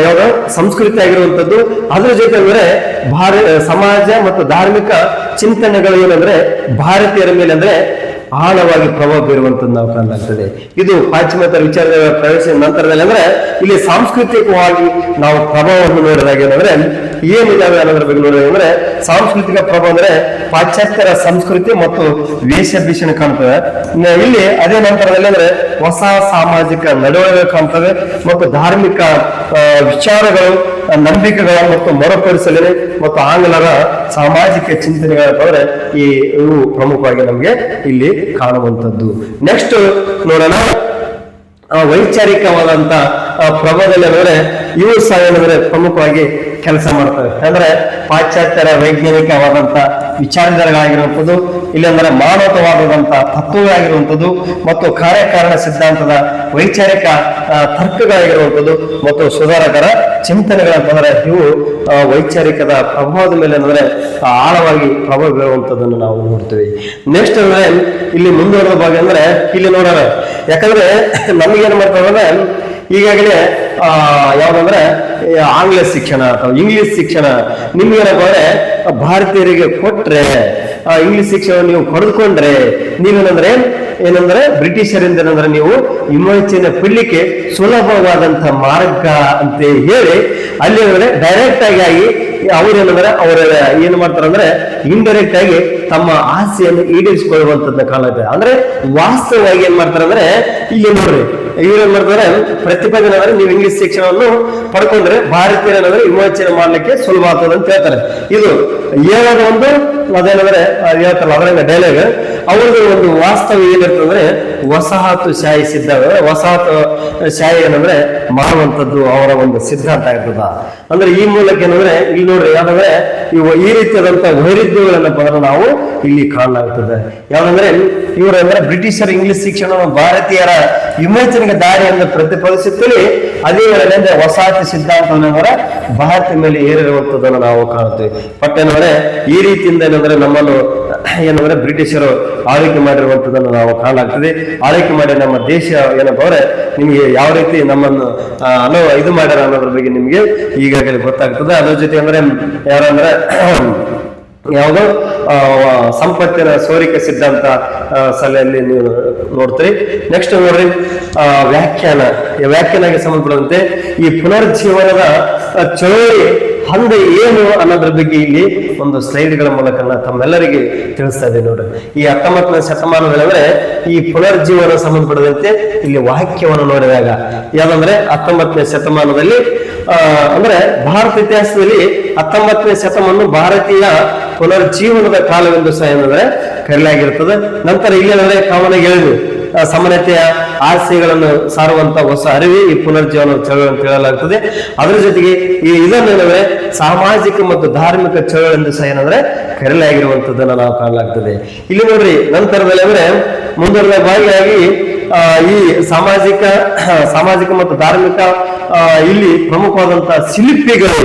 ಯಾವ್ದು ಸಂಸ್ಕೃತಿ ಆಗಿರುವಂತದ್ದು, ಅದರ ಜೊತೆ ಅಂದ್ರೆ ಸಮಾಜ ಮತ್ತು ಧಾರ್ಮಿಕ ಚಿಂತನೆಗಳು ಏನಂದ್ರೆ ಭಾರತೀಯರ ಮೇಲೆ ಅಂದ್ರೆ ಆಳವಾಗಿ ಪ್ರಭಾವ ಬೀರುವಂತದ್ದು ನಾವು ಕಾಣಲಾಗ್ತದೆ. ಇದು ಪಾಶ್ಚಿಮಾತ್ಯ ವಿಚಾರಗಳ ಪ್ರವೇಶ ನಂತರದಲ್ಲಿ ಅಂದ್ರೆ ಇಲ್ಲಿ ಸಾಂಸ್ಕೃತಿಕವಾಗಿ ನಾವು ಪ್ರಭಾವವನ್ನು ನೋಡಿದಾಗ ಏನಂದ್ರೆ ಏನಿದಾವೆ ಅನ್ನೋದ್ರ ಬಗ್ಗೆ ನೋಡಿದಾಗ ಅಂದ್ರೆ ಸಾಂಸ್ಕೃತಿಕ ಪ್ರಭಾವ ಅಂದ್ರೆ ಪಾಶ್ಚಾತ್ಯರ ಸಂಸ್ಕೃತಿ ಮತ್ತು ವೇಷಭೂಷಣ ಕಾಣ್ತದೆ. ಇಲ್ಲಿ ಅದೇ ನಂತರದಲ್ಲಿ ಅಂದ್ರೆ ಹೊಸ ಸಾಮಾಜಿಕ ನಡವಳಿಕೆ ಕಾಣ್ತವೆ ಮತ್ತು ಧಾರ್ಮಿಕ ವಿಚಾರಗಳು, ನಂಬಿಕೆಗಳ ಮತ್ತು ಮರುಪರಿಶೀಲನೆ ಮತ್ತು ಆಂಗ್ಲರ ಸಾಮಾಜಿಕ ಚಿಂತನೆಗಳ ಇವು ಪ್ರಮುಖವಾಗಿ ನಮಗೆ ಇಲ್ಲಿ ಕಾಣುವಂಥದ್ದು. ನೆಕ್ಸ್ಟ್ ನೋಡೋಣ ವೈಚಾರಿಕವಾದಂತ ಪ್ರಭಾವದಲ್ಲಿ ಅಂದ್ರೆ ಇವು ಸಹ ಏನಂದ್ರೆ ಪ್ರಮುಖವಾಗಿ ಕೆಲಸ ಮಾಡ್ತವೆ. ಅಂದ್ರೆ ಪಾಶ್ಚಾತ್ಯರ ವೈಜ್ಞಾನಿಕವಾದಂತ ವಿಚಾರಧಾರೆಗಳಾಗಿರುವಂಥದ್ದು, ಇಲ್ಲಾಂದ್ರೆ ಮಾನವವಾದಂತ ತತ್ವಗಳಾಗಿರುವಂಥದ್ದು ಮತ್ತು ಕಾರ್ಯಕಾರಣ ಸಿದ್ಧಾಂತದ ವೈಚಾರಿಕ ತರ್ಕಗಳಾಗಿರುವಂಥದ್ದು ಮತ್ತು ಸುಧಾರಕರ ಚಿಂತನೆಗಳಂತಂದ್ರೆ ಇವು ವೈಚಾರಿಕದ ಪ್ರಭಾವದ ಮೇಲೆ ಅಂದ್ರೆ ಆಳವಾಗಿ ಪ್ರಭಾವ ಬೀರುವಂಥದ್ದನ್ನು ನಾವು ನೋಡ್ತೀವಿ. ನೆಕ್ಸ್ಟ್ ಅಂದ್ರೆ ಇಲ್ಲಿ ಮುಂದುವರೆದ ಭಾಗ ಅಂದ್ರೆ ಇಲ್ಲಿ ನೋಡೋಣ, ಯಾಕಂದ್ರೆ ನಮಗೇನ್ ಮಾಡ್ತಾರೆ ಅಂದ್ರೆ ಈಗಾಗಲೇ ಯಾವ್ದಂದ್ರೆ ಆಂಗ್ಲ ಶಿಕ್ಷಣ ಅಥವಾ ಇಂಗ್ಲಿಷ್ ಶಿಕ್ಷಣ ನಿಮ್ಗೇನಂದ್ರೆ ಭಾರತೀಯರಿಗೆ ಕೊಟ್ರೆ ಇಂಗ್ಲಿಷ್ ಶಿಕ್ಷಣ ನೀವು ಪಡೆದುಕೊಂಡ್ರೆ ಏನಂದ್ರೆ ಬ್ರಿಟಿಷರಿಂದ ಏನಂದ್ರೆ ನೀವು ವಿಮೋಚನೆ ಪಡಲಿಕ್ಕೆ ಸುಲಭವಾದಂತ ಮಾರ್ಗ ಅಂತ ಹೇಳಿ ಅಲ್ಲಿ ಡೈರೆಕ್ಟ್ ಆಗಿ ಅವ್ರೇನಂದ್ರೆ ಅವರ ಏನ್ ಮಾಡ್ತಾರ ಅಂದ್ರೆ ಇಂಡೈರೆಕ್ಟ್ ಆಗಿ ತಮ್ಮ ಆಸೆಯನ್ನು ಈಡೇರಿಸಿಕೊಳ್ಳುವಂತದ್ದ ಕಾಲ ಇದೆ. ಅಂದ್ರೆ ವಾಸ್ತವವಾಗಿ ಏನ್ ಮಾಡ್ತಾರೆ ಅಂದ್ರೆ ಇಲ್ಲಿ ನೋಡ್ರಿ ಇವ್ರೇನ್ ಮಾಡ್ತಾರೆ ಪ್ರತಿಪಾದನೆ ಅಂದ್ರೆ ನೀವು ಇಂಗ್ಲಿಷ್ ಶಿಕ್ಷಣವನ್ನು ಪಡ್ಕೊಂಡ್ರೆ ಭಾರತೀಯರೇನಂದ್ರೆ ವಿಮೋಚನೆ ಮಾಡ್ಲಿಕ್ಕೆ ಸುಲಭ ಆಗ್ತದೆ ಅಂತ ಹೇಳ್ತಾರೆ. ಇದು ಹೇಳೋದ ಒಂದು ಅದೇನಂದ್ರೆ ಹೇಳ್ತಾರಲ್ಲ ಅದರಿಂದ ಡೈಲಾಗ್ ಅವ್ರದ್ದು ಒಂದು ವಾಸ್ತವ ಏನಿರ್ತಂದ್ರೆ ವಸಾಹತುಶಾಹಿ ಶಾಹಿ ಏನಂದ್ರೆ ಮಾಡುವಂತದ್ದು ಅವರ ಒಂದು ಸಿದ್ಧಾಂತ ಇರ್ತದ. ಅಂದ್ರೆ ಈ ಮೂಲಕ ಏನಂದ್ರೆ ಇಲ್ಲಿ ನೋಡ್ರಿ ಯಾಕಂದ್ರೆ ಈ ರೀತಿಯಾದಂತ ವೈರುಧ್ಯಗಳನ್ನ ನಾವು ಇಲ್ಲಿ ಕಾಣಲಾಗ್ತದೆ. ಯಾವ್ದಂದ್ರೆ ಇವರಂದ್ರೆ ಬ್ರಿಟಿಷರ್ ಇಂಗ್ಲಿಷ್ ಶಿಕ್ಷಣ ಭಾರತೀಯರ ವಿಮೋಚನೆಗೆ ದಾರಿಯನ್ನು ಪ್ರತಿಪಾದಿಸುತ್ತಲೇ ಅದೇ ವೇಳೆ ವಸಾಹತಿ ಸಿದ್ಧಾಂತವನ್ನ ಭಾರತೀಯ ಮೇಲೆ ಏರಿರುವಂತದನ್ನು ನಾವು ಕಾಣುತ್ತೇವೆ. ಬಟ್ ಏನಂದ್ರೆ ಈ ರೀತಿಯಿಂದ ಏನಂದ್ರೆ ನಮ್ಮನ್ನು ಏನಂದ್ರೆ ಬ್ರಿಟಿಷರು ಆಳ್ವಿಕೆ ಮಾಡಿರುವಂತದನ್ನು ನಾವು ಕಾಣಲಾಗ್ತದೆ. ಆಳ್ವಿಕೆ ಮಾಡಿ ನಮ್ಮ ದೇಶ ಏನಪ್ಪ ಅಂದ್ರೆ ನಿಮ್ಗೆ ಯಾವ ರೀತಿ ನಮ್ಮನ್ನು ಇದು ಮಾಡ್ಯಾರ ಅನ್ನೋದ್ರ ಬಗ್ಗೆ ನಿಮ್ಗೆ ಈಗಾಗಲೇ ಗೊತ್ತಾಗ್ತದೆ. ಅದ್ರ ಜೊತೆ ಅಂದ್ರೆ ಯಾರಂದ್ರೆ ಯಾವುದು ಸಂಪತ್ತಿನ ಸೋರಿಕೆ ಸಿದ್ಧಾಂತ ಸಲಹೆಯಲ್ಲಿ ನೀವು ನೋಡ್ತೀರಿ. ನೆಕ್ಸ್ಟ್ ನೋಡ್ರಿ ವ್ಯಾಖ್ಯಾನಕ್ಕೆ ಸಂಬಂಧಪಡುವಂತೆ ಈ ಪುನರ್ಜೀವನದ ಚಳವಳಿ ಹಂದೆ ಏನು ಅನ್ನೋದ್ರ ಬಗ್ಗೆ ಇಲ್ಲಿ ಒಂದು ಸ್ಲೈಡ್ಗಳ ಮೂಲಕ ತಮ್ಮೆಲ್ಲರಿಗೆ ತಿಳಿಸ್ತಾ ಇದೆ ನೋಡ್ರಿ. ಈ 19ನೇ ಶತಮಾನದಲ್ಲಿ ಈ ಪುನರ್ಜೀವನ ಸಂಬಂಧಪಡದಂತೆ ಇಲ್ಲಿ ವಾಕ್ಯವನ್ನು ನೋಡಿದಾಗ ಯಾವಂದ್ರೆ 19ನೇ ಶತಮಾನದಲ್ಲಿ ಅಂದ್ರೆ ಭಾರತ ಇತಿಹಾಸದಲ್ಲಿ 19ನೇ ಶತಮಾನ ಭಾರತೀಯ ಪುನರ್ಜೀವನದ ಕಾಲವೆಂದು ಸಹ ಏನಂದ್ರೆ ಕರೆಯಲಾಗಿರ್ತದೆ. ನಂತರ ಇಲ್ಲಿ ಅಂದ್ರೆ ಕಾಮನ್ ಹೇಳಿದ್ವಿ ಸಮಾನತೆಯ ಆಸೆಗಳನ್ನು ಸಾರುವಂತ ಹೊಸ ಅರಿವಿ ಈ ಪುನರ್ಜೀವನ ಚಳವಳಿ ಅಂತ ಹೇಳಲಾಗ್ತದೆ. ಅದರ ಜೊತೆಗೆ ಇದನ್ನು ಏನಂದ್ರೆ ಸಾಮಾಜಿಕ ಮತ್ತು ಧಾರ್ಮಿಕ ಚಳವಳಿ ಎಂದು ಸಹ ಏನಂದ್ರೆ ಕರೆಯಲಾಗಿರುವಂತದ್ದನ್ನ ನಾವು ಕಾಣಲಾಗ್ತದೆ. ಇಲ್ಲಿ ನೋಡ್ರಿ ನಂತರದಲ್ಲಿ ಅಂದ್ರೆ ಮುಂದುವರೆದ ಭಾಗಿಯಾಗಿ ಈ ಸಾಮಾಜಿಕ ಮತ್ತು ಧಾರ್ಮಿಕ ಇಲ್ಲಿ ಪ್ರಮುಖವಾದಂತಹ ಶಿಲ್ಪಿಗಳು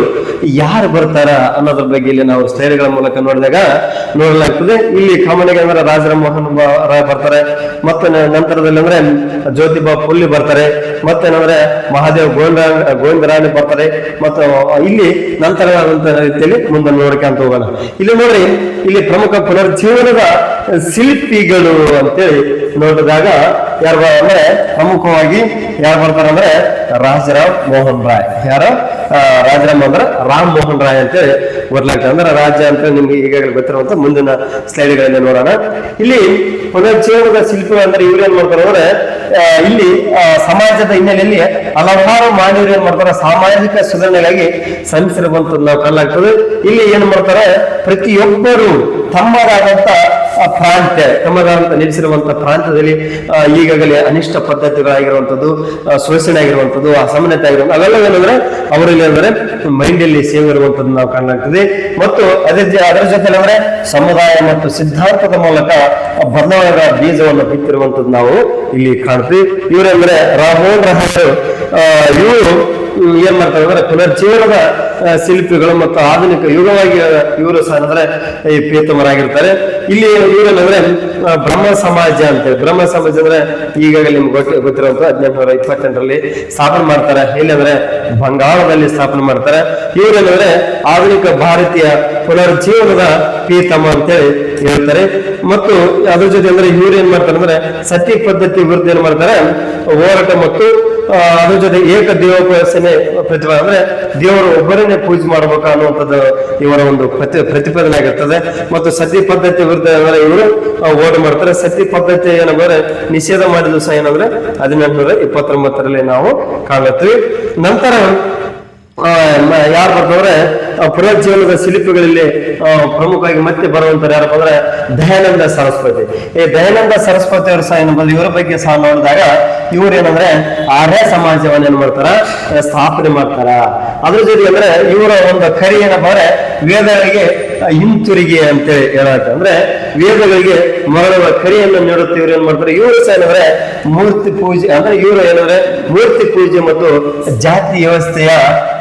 ಯಾರು ಬರ್ತಾರ ಅನ್ನೋದ್ರ ಬಗ್ಗೆ ಇಲ್ಲಿ ನಾವು ಸ್ಲೈಡ್ಗಳ ಮೂಲಕ ನೋಡಲಾಗ್ತದೆ. ಇಲ್ಲಿ ಕಾಮನ್ಗೆ ಅಂದ್ರೆ ರಾಜರಾಮ್ ಮೋಹನ್ ರಾಯ್ ಬರ್ತಾರೆ, ಮತ್ತೆ ನಂತರದಲ್ಲಿ ಅಂದ್ರೆ ಜ್ಯೋತಿಬಾ ಫುಲೆ ಬರ್ತಾರೆ, ಮತ್ತೇನಂದ್ರೆ ಮಹಾದೇವ್ ಗೋವಿಂದರಾಣಿ ಬರ್ತಾರೆ. ಮತ್ತು ಇಲ್ಲಿ ನಂತರವಾದಂತ ರೀತಿಯಲ್ಲಿ ಮುಂದೆ ನೋಡ್ಕೊಂತ ಹೋಗೋಣ. ಇಲ್ಲಿ ನೋಡ್ರಿ, ಇಲ್ಲಿ ಪ್ರಮುಖ ಪುನರ್ಜೀವನದ ಶಿಲ್ಪಿಗಳು ಅಂತೇಳಿ ನೋಡಿದಾಗ ಯಾರು ಅಂದ್ರೆ ಪ್ರಮುಖವಾಗಿ ಯಾರು ಬರ್ತಾರೆ ಅಂದ್ರೆ ರಾಜರಾಮ್ ಮೋಹನ್ ರಾಯ್. ಯಾರು? ರಾಜರಾಮ್ ಅಂದ್ರೆ ರಾಮ್ ಮೋಹನ್ ರಾಯ್ ಅಂತೇಳಿ ಬರ್ಲಾಗ್ತದೆ. ಅಂದ್ರೆ ರಾಜ್ಯ ಅಂತ ನಿಮ್ಗೆ ಈಗಾಗಲೇ ಗೊತ್ತಿರುವಂತ ಮುಂದಿನ ಸ್ಲೈಡ್ಗಳಲ್ಲಿ ನೋಡೋಣ. ಇಲ್ಲಿ ಪುನರ್ಜೀವನದ ಶಿಲ್ಪಿಗಳು ಅಂದ್ರೆ ಇವ್ರು ಏನ್ ಮಾಡ್ತಾರೆ ಅಂದ್ರೆ ಇಲ್ಲಿ ಸಮಾಜದ ಹಿನ್ನೆಲೆಯಲ್ಲಿ ಹಲವಾರು ಮಾನವರು ಏನ್ ಮಾಡ್ತಾರೆ ಸಾಮಾಜಿಕ ಸುಧಾರಣೆಗಾಗಿ ಶ್ರಮಿಸಿರುವಂತದ್ದು ನಾವು ಕಾಣಲಾಗ್ತದೆ. ಇಲ್ಲಿ ಏನ್ ಮಾಡ್ತಾರೆ, ಪ್ರತಿಯೊಬ್ಬರು ತಮ್ಮದಾದಂತ ತಮ್ಮದಾದಂತ ನಿಲ್ಲಿಸಿರುವಂತಹ ಪ್ರಾಂತ್ಯದಲ್ಲಿ ಈಗಾಗಲೇ ಅನಿಷ್ಟ ಪದ್ಧತಿಗಳಾಗಿರುವಂತದ್ದು, ಶೋಷಣೆ ಆಗಿರುವಂತದ್ದು, ಅಸಮಾನತೆ ಆಗಿರುವಂತ ಅವೆಲ್ಲ ಏನಂದ್ರೆ ಅವರಲ್ಲಿ ಅಂದ್ರೆ ಮೈಂಡ್ ಅಲ್ಲಿ ಸೇವ್ ಇರುವಂತದ್ದು ನಾವು ಕಾಣಲಾಗ್ತದೆ. ಮತ್ತು ಅದರ ಜೊತೆ ಅಂದ್ರೆ ಸಮುದಾಯ ಮತ್ತು ಸಿದ್ಧಾಂತದ ಮೂಲಕ ಬದಲಾವಣೆಗಳ ಬೀಜವನ್ನು ಬಿತ್ತಿರುವಂತದ್ದು ನಾವು ಇಲ್ಲಿ ಕಾಣ್ತೀವಿ. ಇವರಂದ್ರೆ ರಾಮೋಹನ್ ರಾಯ್ ಇವರು ಏನ್ ಮಾಡ್ತಾರೆ ಅಂದ್ರೆ ಪುನರ್ಜೀವನದ ಶಿಲ್ಪಿಗಳು ಮತ್ತು ಆಧುನಿಕ ಯುಗವಾಗಿ ಇವರು ಸಹ ಅಂದ್ರೆ ಈ ಪ್ರೀತಮರಾಗಿರ್ತಾರೆ. ಇಲ್ಲಿ ಇವರೇನಂದ್ರೆ ಬ್ರಹ್ಮ ಸಮಾಜ ಅಂತೇಳಿ, ಬ್ರಹ್ಮ ಸಮಾಜ ಅಂದ್ರೆ ಈಗಾಗಲೇ ನಿಮ್ಗೆ ಗೊತ್ತಿರುವಂತ 1828ರಲ್ಲಿ ಸ್ಥಾಪನೆ ಮಾಡ್ತಾರೆ. ಇಲ್ಲಿ ಅಂದ್ರೆ ಬಂಗಾಳದಲ್ಲಿ ಸ್ಥಾಪನೆ ಮಾಡ್ತಾರೆ. ಇವರೇನಂದ್ರೆ ಆಧುನಿಕ ಭಾರತೀಯ ಪುನರ್ಜೀವನದ ಪ್ರೀತಮ ಅಂತೇಳಿ ಹೇಳ್ತಾರೆ. ಮತ್ತು ಅದ್ರ ಜೊತೆ ಅಂದ್ರೆ ಇವ್ರು ಏನ್ ಮಾಡ್ತಾರೆ ಅಂದ್ರೆ ಸತಿ ಪದ್ಧತಿ ವಿರುದ್ಧ ಏನ್ ಮಾಡ್ತಾರೆ ಹೋರಾಟ, ಮತ್ತು ಅದ್ರ ಜೊತೆ ಏಕ ದೇವೋಪಾಸನೆ ಪ್ರತಿಭಾ ಅಂದ್ರೆ ದೇವರು ಒಬ್ಬರನ್ನೇ ಪೂಜೆ ಮಾಡ್ಬೇಕು ಅನ್ನುವಂಥದ್ದು ಇವರ ಒಂದು ಪ್ರತಿಪಾದನೆ ಆಗಿರ್ತದೆ. ಮತ್ತು ಸತಿ ಪದ್ಧತಿ ವಿರುದ್ಧ ಅಂದ್ರೆ ಇವರು ಹೋರಾಟ ಮಾಡ್ತಾರೆ. ಸತಿ ಪದ್ಧತಿ ಏನಂದ್ರೆ ನಿಷೇಧ ಮಾಡಿದ್ರು ಸಹ ಏನಂದ್ರೆ 1829ರಲ್ಲಿ ನಾವು ಕಾಣುತ್ತೀವಿ. ನಂತರ ಯಾರು ಬರ್ತಂದ್ರೆ ಪುನರ್ಜೀವನದ ಶಿಲ್ಪಿಗಳಲ್ಲಿ ಪ್ರಮುಖವಾಗಿ ಮತ್ತೆ ಬರುವಂತಾರೆ ಯಾರಪ್ಪ ಅಂದ್ರೆ ದಯಾನಂದ ಸರಸ್ವತಿ. ಈ ದಯಾನಂದ ಸರಸ್ವತಿ ಅವರು ಸಹ ಏನಂದ್ರೆ ಇವರ ಬಗ್ಗೆ ಸಹ ನೋಡಿದಾಗ ಇವ್ರು ಏನಂದ್ರೆ ಆರ್ಯ ಸಮಾಜವನ್ನ ಏನ್ ಮಾಡ್ತಾರ ಸ್ಥಾಪನೆ ಮಾಡ್ತಾರ. ಅದ್ರ ಜೊತೆ ಅಂದ್ರೆ ಇವರ ಒಂದು ಕರಿ ಏನಪ್ಪ ಅಂದ್ರೆ ವೇದಗಳಿಗೆ ಹಿಂತಿರುಗಿ ಅಂತೇಳಿ ಹೇಳತ್ತೆ. ಅಂದ್ರೆ ವೇದಗಳಿಗೆ ಮರಳುವ ಕರಿಯನ್ನು ನೀಡುತ್ತೆ. ಇವ್ರು ಏನ್ ಮಾಡ್ತಾರೆ, ಇವರು ಸಹ ಏನಂದ್ರೆ ಮೂರ್ತಿ ಪೂಜೆ ಅಂದ್ರೆ ಇವರು ಏನಂದ್ರೆ ಮೂರ್ತಿ ಪೂಜೆ ಮತ್ತು ಜಾತಿ ವ್ಯವಸ್ಥೆಯ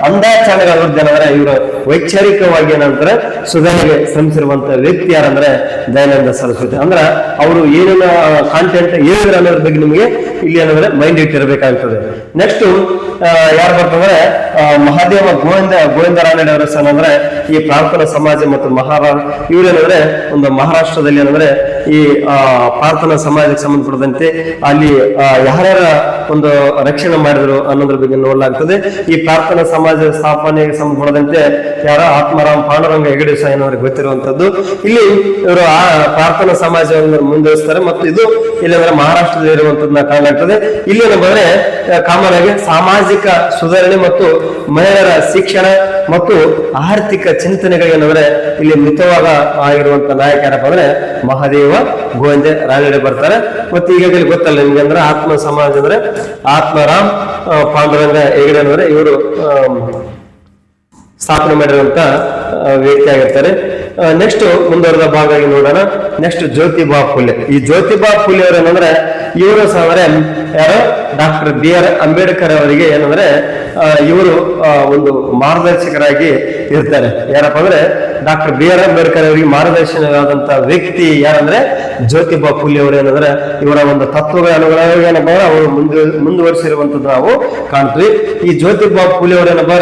ಅಂದಾಚಾರಗಳ ವಿರುದ್ಧ ಏನಂದ್ರೆ ಇವರು ವೈಚಾರಿಕವಾಗಿ ಏನಂತಾರೆ ಸುಧಾರಣೆಗೆ ಶ್ರಮಿಸಿರುವಂತ ವ್ಯಕ್ತಿ ಯಾರಂದ್ರೆ ದಯಾನಂದ ಸರಸ್ವತಿ. ಅಂದ್ರ ಅವರು ಏನೇನ ಕಾಂಟೆಂಟ್ ಹೇಳಿದ್ರೆ ಅನ್ನೋದ್ರ ಬಗ್ಗೆ ನಿಮಗೆ ಇಲ್ಲಿ ಏನಂದ್ರೆ ಮೈಂಡ್ ಇಟ್ಟಿರ್ಬೇಕಾಗ್ತದೆ. ನೆಕ್ಸ್ಟ್ ಯಾರು ಬರ್ತಂದ್ರೆ ಮಹಾದೇವ ಗೋವಿಂದರಾನಡೆ ಅವರ ಸಹ ಅಂದ್ರೆ ಈ ಪ್ರಾರ್ಥನಾ ಸಮಾಜ ಮತ್ತು ಇವ್ರೇನಂದ್ರೆ ಒಂದು ಮಹಾರಾಷ್ಟ್ರದಲ್ಲಿ ಏನಂದ್ರೆ ಈ ಪ್ರಾರ್ಥನಾ ಸಮಾಜಕ್ಕೆ ಸಂಬಂಧಪಟ್ಟಂತೆ ಅಲ್ಲಿ ಯಾರ್ಯಾರ ಒಂದು ರಕ್ಷಣೆ ಮಾಡಿದ್ರು ಅನ್ನೋದ್ರ ಬಗ್ಗೆ ನೋಡಲಾಗ್ತದೆ. ಈ ಪ್ರಾರ್ಥನಾ ಸಮಾಜ ಸ್ಥಾಪನೆಗೆ ಸಂಬಂಧಪಟ್ಟಂತೆ ಯಾರ ಆತ್ಮಾರಾಮ್ ಪಾಂಡುರಂಗ ಹೆಗಡೆ ಸಹ ಏನವರಿಗೆ ಗೊತ್ತಿರುವಂತದ್ದು. ಇಲ್ಲಿ ಇವರು ಆ ಪ್ರಾರ್ಥನಾ ಸಮಾಜವನ್ನು ಮುಂದುವರಿಸ್ತಾರೆ. ಮತ್ತು ಇದು ಇಲ್ಲಿ ಅಂದ್ರೆ ಮಹಾರಾಷ್ಟ್ರದಲ್ಲಿ ಇರುವಂತದ್ದನ್ನ ಕಾಣಲಾಗ್ತದೆ. ಇಲ್ಲಿ ಏನಂದ್ರೆ ಕಾಮನ್ ಆಗಿ ಸಾಮಾಜಿಕ ಸುಧಾರಣೆ ಮತ್ತು ಮಹಿಳೆಯರ ಶಿಕ್ಷಣ ಮತ್ತು ಆರ್ಥಿಕ ಚಿಂತನೆಗಳಿಗೆ ಏನಂದ್ರೆ ಇಲ್ಲಿ ಮಿತವಾಗ ಆಗಿರುವಂತ ನಾಯಕ ಯಾರಪ್ಪ ಅಂದ್ರೆ ಮಹಾದೇವ ಗೋವಿಂದ ರಾನಡೆ ಬರ್ತಾರೆ. ಮತ್ತೆ ಈಗಾಗಲೇ ಗೊತ್ತಲ್ಲ ನಿಮ್ಗೆ ಅಂದ್ರೆ ಆತ್ಮ ಸಮಾಜ ಅಂದ್ರೆ ಆತ್ಮಾರಾಮ್ ಪಾಂಡುರಂಗ ಹೆಗಡೆ ಅಂದ್ರೆ ಇವರು ಸ್ಥಾಪನೆ ಮಾಡಿರುವಂತ ವ್ಯಕ್ತಿ ಆಗಿರ್ತಾರೆ. ನೆಕ್ಸ್ಟ್ ಮುಂದುವರೆದ ಭಾಗ ನೋಡೋಣ. ನೆಕ್ಸ್ಟ್ ಜ್ಯೋತಿಬಾ ಫುಲೆ. ಈ ಜ್ಯೋತಿಬಾ ಫುಲೆ ಅವರು ಏನಂದ್ರೆ ಇವರು ಸಹ ಅಂದ್ರೆ ಯಾರು ಡಾಕ್ಟರ್ BR ಅಂಬೇಡ್ಕರ್ ಅವರಿಗೆ ಏನಂದ್ರೆ ಇವರು ಒಂದು ಮಾರ್ಗದರ್ಶಕರಾಗಿ ಇರ್ತಾರೆ. ಯಾರಪ್ಪ ಅಂದ್ರೆ ಡಾಕ್ಟರ್ BR ಅಂಬೇಡ್ಕರ್ ಅವರಿಗೆ ಮಾರ್ಗದರ್ಶನವಾದಂತ ವ್ಯಕ್ತಿ ಯಾರಂದ್ರೆ ಜ್ಯೋತಿಬಾ ಫುಲೆ ಅವರು ಏನಂದ್ರೆ ಇವರ ಒಂದು ತತ್ವಗಳ ಅನುಗುಣವಾಗಿ ಏನಪ್ಪ ಅವರು ಮುಂದುವರಿಸಿರುವಂತದ್ದು ನಾವು ಕಾಣ್ತೀವಿ. ಈ ಜ್ಯೋತಿಬಾ ಫುಲೆ ಅವರು ಏನಪ್ಪ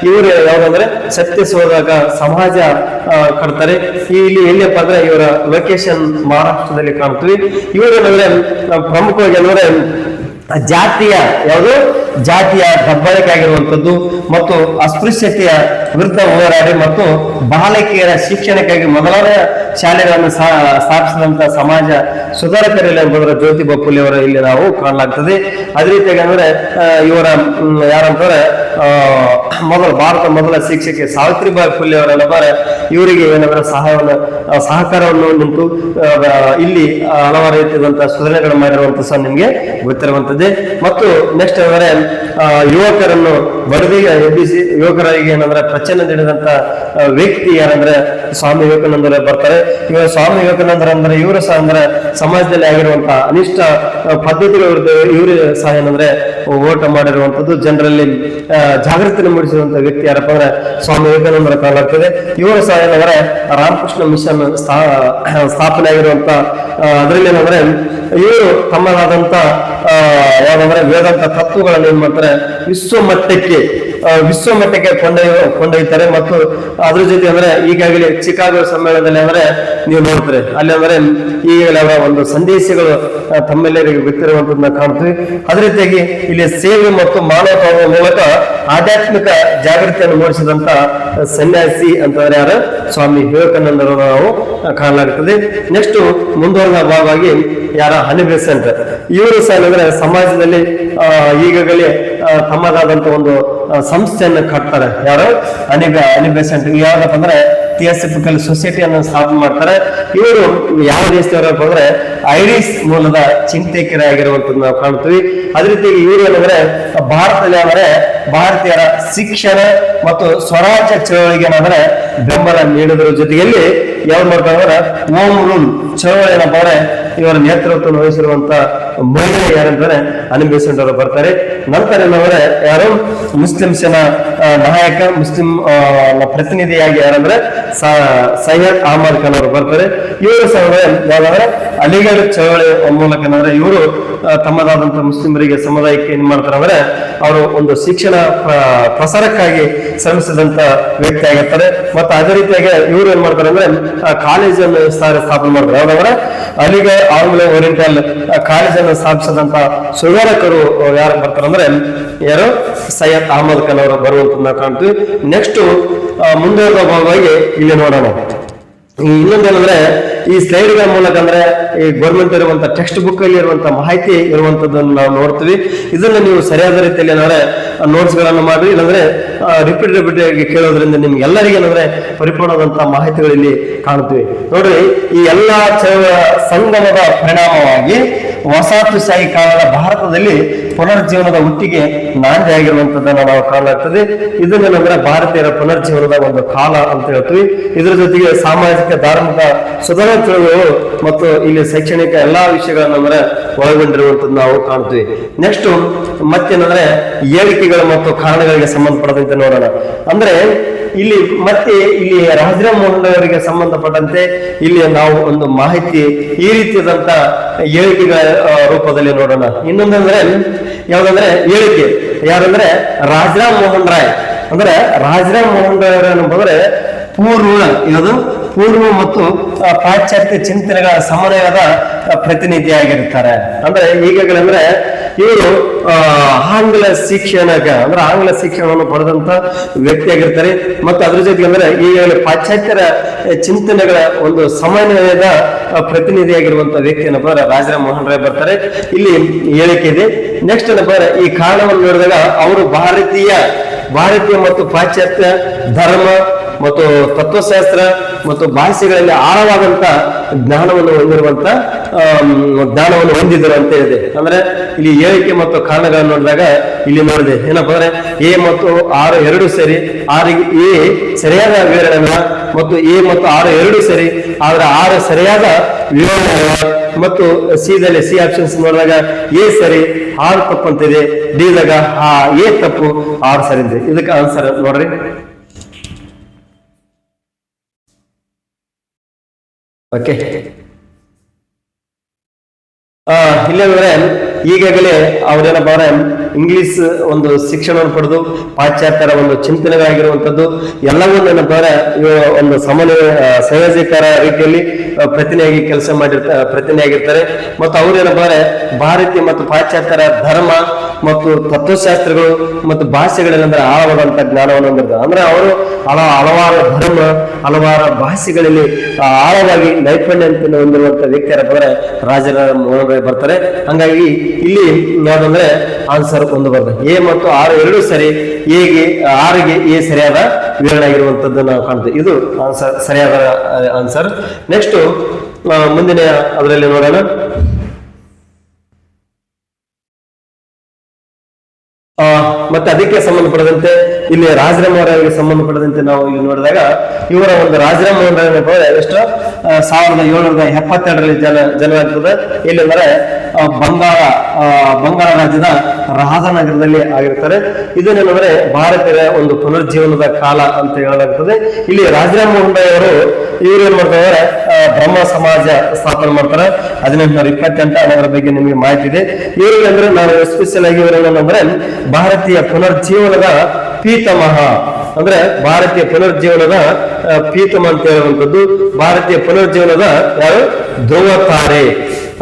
ಇವರು ಯಾವ್ದಂದ್ರೆ ಸತ್ಯ ಶೋಧಕ ಸಮಾಜ ಕಟ್ತಾರೆ. ಇಲ್ಲಿ ಎಲ್ಲಿಯಪ್ಪ ಅಂದ್ರೆ ಇವರ ಲೊಕೇಶನ್ ಮಹಾರಾಷ್ಟ್ರದಲ್ಲಿ ಕಾಣ್ತೀವಿ. ಇವರು ಏನಂದ್ರೆ ಪ್ರಮುಖವಾಗಿ ಅಂದ್ರೆ ಜಾತಿಯ ಯಾವುದು ಜಾತಿಯ ದಬ್ಬಾಳಿಕೆ ಆಗಿರುವಂತದ್ದು ಮತ್ತು ಅಸ್ಪೃಶ್ಯತೆಯ ವಿರುದ್ಧ ಹೋರಾಡಿ ಮತ್ತು ಬಾಲಕಿಯರ ಶಿಕ್ಷಣಕ್ಕಾಗಿ ಮೊದಲನೇ ಶಾಲೆಗಳನ್ನು ಸ್ಥಾಪಿಸಿದಂತ ಸಮಾಜ ಸುಧಾರಕರಲ್ಲಿ ಎಂಬುದರ ಜ್ಯೋತಿಬಾ ಫುಲೆ ಅವರ ಇಲ್ಲಿ ನಾವು ಕಾಣಲಾಗ್ತದೆ. ಅದೇ ರೀತಿಯಾಗಿ ಅಂದ್ರೆ ಇವರ ಯಾರಂತಾರೆ ಭಾರತ ಮೊದಲ ಶಿಕ್ಷಕಿ ಸಾವಿತ್ರಿಬಾಯಿ ಫುಲೆ ಅವರೆಲ್ಲ ಇವರಿಗೆ ಏನಂದ್ರೆ ಸಹಕಾರವನ್ನು ನಿಂತು ಇಲ್ಲಿ ಹಲವಾರು ರೀತಿಯಾದಂತಹ ಸುಧಾರಣೆಗಳು ಮಾಡಿರುವಂತ ಸಹ ನಿಮ್ಗೆ ಗೊತ್ತಿರುವಂತದ್ದೇ. ಮತ್ತು ನೆಕ್ಸ್ಟ್ ಅಂದ್ರೆ ಯುವಕರನ್ನು ಬಡದಿಗೆ ಎಬ್ಬಿಸಿ ಯುವಕರಿಗೆ ಏನಂದ್ರೆ ಪ್ರಚನೆ ನೀಡಿದಂತ ವ್ಯಕ್ತಿ ಯಾರಂದ್ರೆ ಸ್ವಾಮಿ ವಿವೇಕಾನಂದರೇ ಬರ್ತಾರೆ. ಇವಾಗ ಸ್ವಾಮಿ ವಿವೇಕಾನಂದರ ಅಂದ್ರೆ ಇವರು ಸಹ ಅಂದ್ರೆ ಸಮಾಜದಲ್ಲಿ ಆಗಿರುವಂತಹ ಅನಿಷ್ಟ ಪದ್ಧತಿಗಳ ವಿರುದ್ಧ ಇವರು ಸಹ ಏನಂದ್ರೆ ಹೋರಾಟ ಮಾಡಿರುವಂತದ್ದು, ಜನರಲ್ಲಿ ಜಾಗೃತಿ ಮೂಡಿಸಿರುವಂತಹ ವ್ಯಕ್ತಿ ಯಾರಪ್ಪ ಅಂದ್ರೆ ಸ್ವಾಮಿ ವಿವೇಕಾನಂದರ ಕಾಲಾಗ್ತದೆ. ಇವರು ಸಹ ಏನಂದ್ರೆ ರಾಮಕೃಷ್ಣ ಮಿಷನ್ ಸ್ಥಾಪನೆ ಆಗಿರುವಂತ ಅದರಲ್ಲಿ ಏನಂದ್ರೆ ಇವರು ತಮ್ಮದಾದಂತ ಯಾವ್ದಂದ್ರೆ ವೇದಾಂತ ತತ್ವಗಳನ್ನು ಏನ್ ಮಾಡ್ತಾರೆ ವಿಶ್ವ ಮಟ್ಟಕ್ಕೆ ಕೊಂಡೊಯ್ತಾರೆ. ಮತ್ತು ಅದ್ರ ಜೊತೆ ಅಂದ್ರೆ ಈಗಾಗಲೇ ಚಿಕಾಗೋ ಸಮ್ಮೇಳನದಲ್ಲಿ ಅಂದ್ರೆ ನೀವು ನೋಡ್ತಾರೆ ಅಲ್ಲಿ ಅಂದ್ರೆ ಈಗಾಗಲೇ ಅವರ ಒಂದು ಸಂದೇಶಗಳು ತಮ್ಮೆಲ್ಲರಿಗೆ ಗೊತ್ತಿರುವಂತದನ್ನ ಕಾಣ್ತೀವಿ. ಅದೇ ರೀತಿಯಾಗಿ ಇಲ್ಲಿ ಸೇವೆ ಮತ್ತು ಮಾನವತ್ವದ ಮೂಲಕ ಆಧ್ಯಾತ್ಮಿಕ ಜಾಗೃತಿಯನ್ನು ಮೂಡಿಸಿದಂತ ಸನ್ಯಾಸಿ ಅಂತಂದ್ರೆ ಯಾರು ಸ್ವಾಮಿ ವಿವೇಕಾನಂದರನ್ನು ನಾವು ಕಾಣಲಾಗುತ್ತದೆ. ನೆಕ್ಸ್ಟ್ ಮುಂದುವರೆದ ಭಾಗವಾಗಿ ಯಾರ ಹನಿ ಬೆಸೆಂಟ್ ಇವರು ಸಹ ಅಂದ್ರೆ ಸಮಾಜದಲ್ಲಿ ಈಗಾಗಲೇ ತಮ್ಮದಾದಂತ ಒಂದು ಸಂಸ್ಥೆಯನ್ನು ಕಟ್ತಾರೆ. ಯಾರು ಹನಿ ಬೆಸೆಂಟ್ ಯಾವ್ದಪ್ಪ ಅಂದ್ರೆ ಥಿಯಾಸಫಿಕಲ್ ಸೊಸೈಟಿಯನ್ನು ಸ್ಥಾಪನೆ ಮಾಡ್ತಾರೆ. ಇವರು ಯಾವ ದೇಶದವರಪ್ಪ ಅಂದ್ರೆ ಐರಿಷ್ ಮೂಲದ ಚಿಂತಕರಾಗಿರುವಂತದ್ದು ನಾವು ಕಾಣ್ತೀವಿ. ಅದೇ ರೀತಿ ಇವರು ಏನಂದ್ರೆ ಭಾರತದಲ್ಲಿ ಅಂದ್ರೆ ಭಾರತೀಯರ ಶಿಕ್ಷಣ ಮತ್ತು ಸ್ವರಾಜ್ಯ ಚಳವಳಿಗೆ ಏನಂದ್ರೆ ಬೆಂಬಲ ನೀಡುವುದರ ಜೊತೆಯಲ್ಲಿ ಯಾವ್ದು ಮಾಡ್ತಾರೆ ಅಂದ್ರೆ ಓಮ್ ರೂಲ್ ಚಳವಳಿ ಏನಪ್ಪ ಅಂದ್ರೆ ಇವರ ನೇತೃತ್ವವನ್ನು ವಹಿಸಿರುವಂತ ಮಹಿಳೆ ಯಾರಂತಾರೆ ಹನಿ ಬೆಸೆಂಟ್ ಅವರು ಬರ್ತಾರೆ. ನಂತರ ಏನಂದ್ರೆ ಯಾರು ಮುಸ್ಲಿಮ್ಸಿನ ನಾಯಕ ಮುಸ್ಲಿಂ ಪ್ರತಿನಿಧಿಯಾಗಿ ಯಾರಂದ್ರೆ ಸೈಯದ್ ಅಹಮದ್ ಖಾನ್ ಅವರು ಬರ್ತಾರೆ. ಇವರು ಸಹ ಯಾವ್ದಂದ್ರೆ ಅಲಿಗಢ ಚಳವಳಿ ಮೂಲಕ ಏನಂದ್ರೆ ಇವರು ತಮ್ಮದಾದಂತಹ ಮುಸ್ಲಿಮರಿಗೆ ಸಮುದಾಯಕ್ಕೆ ಏನ್ ಮಾಡ್ತಾರೆ ಅಂದ್ರೆ ಅವರು ಒಂದು ಶಿಕ್ಷಣ ಪ್ರಸಾರಕ್ಕಾಗಿ ಶ್ರಮಿಸಿದಂತ ವ್ಯಕ್ತಿ ಆಗಿರ್ತಾರೆ. ಮತ್ತು ಅದೇ ರೀತಿಯಾಗಿ ಇವರು ಏನ್ ಮಾಡ್ತಾರೆ ಅಂದ್ರೆ ಕಾಲೇಜನ್ನು ಸ್ಥಾಪನೆ ಮಾಡ್ತಾರೆ. ಯಾವ್ದಂದ್ರೆ ಅಲಿಗಢ ಆಂಗ್ಲೋ ಓರಿಯೆಂಟಲ್ ಕಾಲೇಜನ್ನು ಸ್ಥಾಪಿಸಿದಂತ ಸುಧಾರಕರು ಯಾರು ಬರ್ತಾರೆ ಅಂದ್ರೆ ಯಾರು ಸೈಯದ್ ಅಹಮದ್ ಖಾನ್ ಅವರು ಬರುವಂತ ನಾವು ಕಾಣ್ತೀವಿ. ನೆಕ್ಸ್ಟ್ ಮುಂದುವರೆದ ಭಾಗವಾಗಿ ಇಲ್ಲಿ ನೋಡೋಣ. ಇನ್ನೊಂದೇನಂದ್ರೆ ಈ ಸ್ಲೈಡ್ಗಳ ಮೂಲಕ ಅಂದ್ರೆ ಈ ಗೌರ್ಮೆಂಟ್ ಇರುವಂತ ಟೆಕ್ಸ್ಟ್ ಬುಕ್ ಅಲ್ಲಿ ಇರುವಂತ ಮಾಹಿತಿ ಇರುವಂತದ್ದನ್ನು ನಾವು ನೋಡ್ತೀವಿ. ಇದನ್ನ ನೀವು ಸರಿಯಾದ ರೀತಿಯಲ್ಲಿ ಏನಂದ್ರೆ ನೋಟ್ಸ್ ಗಳನ್ನು ಮಾಡಿ ಇಲ್ಲಾಂದ್ರೆ ರಿಪೀಟ್ ಆಗಿ ಕೇಳೋದ್ರಿಂದ ನಿಮ್ಗೆ ಎಲ್ಲರಿಗೂ ಏನಂದ್ರೆ ಪರಿಪೂರ್ಣವಾದಂತಹ ಮಾಹಿತಿಗಳಲ್ಲಿ ಕಾಣ್ತೀವಿ. ನೋಡ್ರಿ, ಈ ಎಲ್ಲಾ ಸಂಗಮದ ಪರಿಣಾಮವಾಗಿ ವಸಾಹತುಶಾಹಿ ಕಾಲದ ಭಾರತದಲ್ಲಿ ಪುನರ್ಜೀವನದ ಹುಟ್ಟಿಗೆ ನಾಂದಿ ಆಗಿರುವಂತದ್ದನ್ನು ನಾವು ಕಾಣಲಾಗ್ತದೆ. ಇದನ್ನೇನಂದ್ರೆ ಭಾರತೀಯರ ಪುನರ್ಜೀವನದ ಒಂದು ಕಾಲ ಅಂತ ಹೇಳ್ತೀವಿ. ಇದರ ಜೊತೆಗೆ ಸಾಮಾಜಿಕ ಧಾರ್ಮಿಕ ಸುಧಾರಣಾ ಚಳುವಳಿಗಳು ಮತ್ತು ಇಲ್ಲಿ ಶೈಕ್ಷಣಿಕ ಎಲ್ಲಾ ವಿಷಯಗಳನ್ನ ಅಂದ್ರೆ ಒಳಗೊಂಡಿರುವಂತದ್ದು ನಾವು ಕಾಣ್ತೀವಿ. ನೆಕ್ಸ್ಟ್ ಮತ್ತೇನಂದ್ರೆ ಹೇಳಿಕೆಗಳು ಮತ್ತು ಕಾರಣಗಳಿಗೆ ಸಂಬಂಧಪಟ್ಟಂತೆ ನೋಡೋಣ. ಅಂದ್ರೆ ಇಲ್ಲಿ ರಾಜರಾಮ್ ಮೋಹನ್ ಅವರಿಗೆ ಸಂಬಂಧಪಟ್ಟಂತೆ ಇಲ್ಲಿ ನಾವು ಒಂದು ಮಾಹಿತಿ ಈ ರೀತಿಯಾದಂತ ಹೇಳಿಕೆಗಳ ರೂಪದಲ್ಲಿ ನೋಡೋಣ. ಇನ್ನೊಂದಂದ್ರೆ ಯಾವ್ದಂದ್ರೆ ಹೇಳಿಕೆ ಯಾರಂದ್ರೆ ರಾಜರಾಮ್ ಮೋಹನ್ ರಾಯ್. ಅಂದ್ರೆ ರಾಜರಾಮ್ ಮೋಹನ್ ರಾಯ್ ಅನ್ನೋದ್ರೆ ಪೂರ್ವ ಮತ್ತು ಪಾಶ್ಚಾತ್ಯ ಚಿಂತನೆಗಳ ಸಮನ್ವಯದ ಪ್ರತಿನಿಧಿಯಾಗಿರ್ತಾರೆ. ಅಂದ್ರೆ ಈಗಾಗಲೇ ಅಂದ್ರೆ ಇವರು ಆಂಗ್ಲ ಶಿಕ್ಷಣವನ್ನು ಪಡೆದಂತ ವ್ಯಕ್ತಿಯಾಗಿರ್ತಾರೆ. ಮತ್ತು ಅದ್ರ ಜೊತೆಗೆ ಅಂದ್ರೆ ಈಗಾಗಲೇ ಪಾಶ್ಚಾತ್ಯರ ಚಿಂತನೆಗಳ ಒಂದು ಸಮನ್ವಯದ ಪ್ರತಿನಿಧಿಯಾಗಿರುವಂತ ವ್ಯಕ್ತಿ ಏನಪ್ಪ ರಾಜರಾಮ್ ಮೋಹನ್ ರಾಯ್ ಬರ್ತಾರೆ. ಇಲ್ಲಿ ಹೇಳಿಕೆ ಇದೆ. ನೆಕ್ಸ್ಟ್ ಏನಪ್ಪ ಈ ಕಾರಣವನ್ನು ನೋಡಿದಾಗ ಅವರು ಭಾರತೀಯ ಮತ್ತು ಪಾಶ್ಚಾತ್ಯ ಧರ್ಮ ಮತ್ತು ತತ್ವಶಾಸ್ತ್ರ ಮತ್ತು ಭಾಷೆಗಳಲ್ಲಿ ಆಳವಾದಂತ ಜ್ಞಾನವನ್ನು ಹೊಂದಿದ್ರು ಅಂತ ಹೇಳಿದೆ. ಅಂದ್ರೆ ಇಲ್ಲಿ ಹೇಳಿಕೆ ಮತ್ತು ಕಾರಣಗಳನ್ನು ನೋಡಿದಾಗ ಇಲ್ಲಿ ನೋಡಿದೆ ಏನಪ್ಪಾ ಅಂದ್ರೆ ಎ ಮತ್ತು 6 2 ಸರಿ, ಎ ಸರಿಯಾದ ವಿವರಣೆ ಮತ್ತು ಎ ಮತ್ತು 6 2 ಸರಿ, ಆದ್ರೆ 6 ಸರಿಯಾದ ವಿವರಣೆ ಮತ್ತು ಸಿ ಆಪ್ಷನ್ಸ್ ನೋಡಿದಾಗ ಎ ಸರಿ 6 ತಪ್ಪು ಅಂತಿದೆ, ಡಿದಾಗ ಎ ತಪ್ಪು 6 ಸರಿ ಇದೆ. ಇದಕ್ಕೆ ಆನ್ಸರ್ ನೋಡ್ರಿ. ಓಕೆ, ಇಲ್ಲಂದ್ರೆ ಈಗಾಗಲೇ ಅವ್ರೇನಪ್ಪ ಅಂದ್ರೆ ಇಂಗ್ಲಿಷ್ ಒಂದು ಶಿಕ್ಷಣವನ್ನು ಪಡೆದು ಪಾಶ್ಚಾತ್ಯರ ಒಂದು ಚಿಂತನೆಗಳಾಗಿರುವಂತದ್ದು ಎಲ್ಲವನ್ನೂ ಏನಪ್ಪ ಅಂದ್ರೆ ಒಂದು ಸಂಯೋಜಕರ ರೀತಿಯಲ್ಲಿ ಪ್ರತಿನಿಧಿಯಾಗಿರ್ತಾರೆ. ಮತ್ತು ಅವ್ರು ಏನಪ್ಪ ಅಂದ್ರೆ ಭಾರತೀಯ ಮತ್ತು ಪಾಶ್ಚಾತ್ಯರ ಧರ್ಮ ಮತ್ತು ತತ್ವಶಾಸ್ತ್ರಗಳು ಮತ್ತು ಭಾಷೆಗಳೇನಂದ್ರೆ ಆಳವಾದಂತ ಜ್ಞಾನವನ್ನು ಹೊಂದಿರ್ತಾರೆ. ಅಂದ್ರೆ ಅವರು ಹಲವಾರು ಧರ್ಮ, ಹಲವಾರು ಭಾಷೆಗಳಲ್ಲಿ ಆಳವಾಗಿ ನೈಪುಣ್ಯತೆಯನ್ನು ಹೊಂದಿರುವಂತ ವ್ಯಕ್ತಿ ಯಾರಪ್ಪ ರಾಜರ ಮೋಹನ್ ರಾಯ್ ಬರ್ತಾರೆ. ಹಂಗಾಗಿ ಇಲ್ಲಿ ಯಾವ್ದಂದ್ರೆ ಆನ್ಸರ್ ಒಂದು ಬರ್ತದೆ. ಎ ಮತ್ತು ಆರ್ ಎರಡೂ ಸರಿ, ಎಗೆ ಆರ್ಗೆ ಎ ಸರಿಯಾದ ವಿವರಣೆ ಆಗಿರುವಂತದ್ದು ನಾವು ಕಾಣ್ತೇವೆ. ಇದು ಆನ್ಸರ್, ಸರಿಯಾದ ಆನ್ಸರ್. ನೆಕ್ಸ್ಟ್ ಮುಂದಿನ ಅದರಲ್ಲಿ ನೋಡೋಣ. ಮತ್ತೆ ಅದಕ್ಕೆ ಸಂಬಂಧಪಟ್ಟಂತೆ ಇಲ್ಲಿ ರಾಜರಾಮ್ ಅವರಿಗೆ ಸಂಬಂಧಪಟ್ಟಂತೆ ನಾವು ಇಲ್ಲಿ ನೋಡಿದಾಗ ಇವರ ಒಂದು ರಾಜರಾಮ್ ಎಷ್ಟು 1772ರಲ್ಲಿ ಜನರಾಗ್ತದೆ. ಇಲ್ಲಂದ್ರೆ ಬಂಗಾಳ ರಾಜ್ಯದ ರಾಜನಗರದಲ್ಲಿ ಆಗಿರ್ತಾರೆ. ಇದನ್ನೇನಂದ್ರೆ ಭಾರತೀಯರ ಒಂದು ಪುನರ್ಜೀವನದ ಕಾಲ ಅಂತ ಹೇಳಲಾಗ್ತದೆ. ಇಲ್ಲಿ ರಾಜರಾಮ್ ಮೋಹನ್ ರಾಯ್ ಅವರು ಇವ್ರು ಏನ್ ಮಾಡ್ತಾರೆ, ಬ್ರಹ್ಮ ಸಮಾಜ ಸ್ಥಾಪನೆ ಮಾಡ್ತಾರೆ 1828. ಅದರ ಬಗ್ಗೆ ನಿಮಗೆ ಮಾಹಿತಿ ಇದೆ. ಇವ್ರಿಗೆ ಅಂದ್ರೆ ನಾವು ಎಸ್ಪೆಷಲ್ ಆಗಿ ಇವರೇನಂದ್ರೆ ಭಾರತೀಯ ಪುನರ್ಜೀವನದ ಪೀತಾಮಹ, ಅಂದ್ರೆ ಭಾರತೀಯ ಪುನರ್ಜೀವನದ ಪೀತಮ ಅಂತ ಹೇಳುವಂಥದ್ದು. ಭಾರತೀಯ ಪುನರ್ಜೀವನದ ಯಾರು ಧ್ರುವತಾರೆ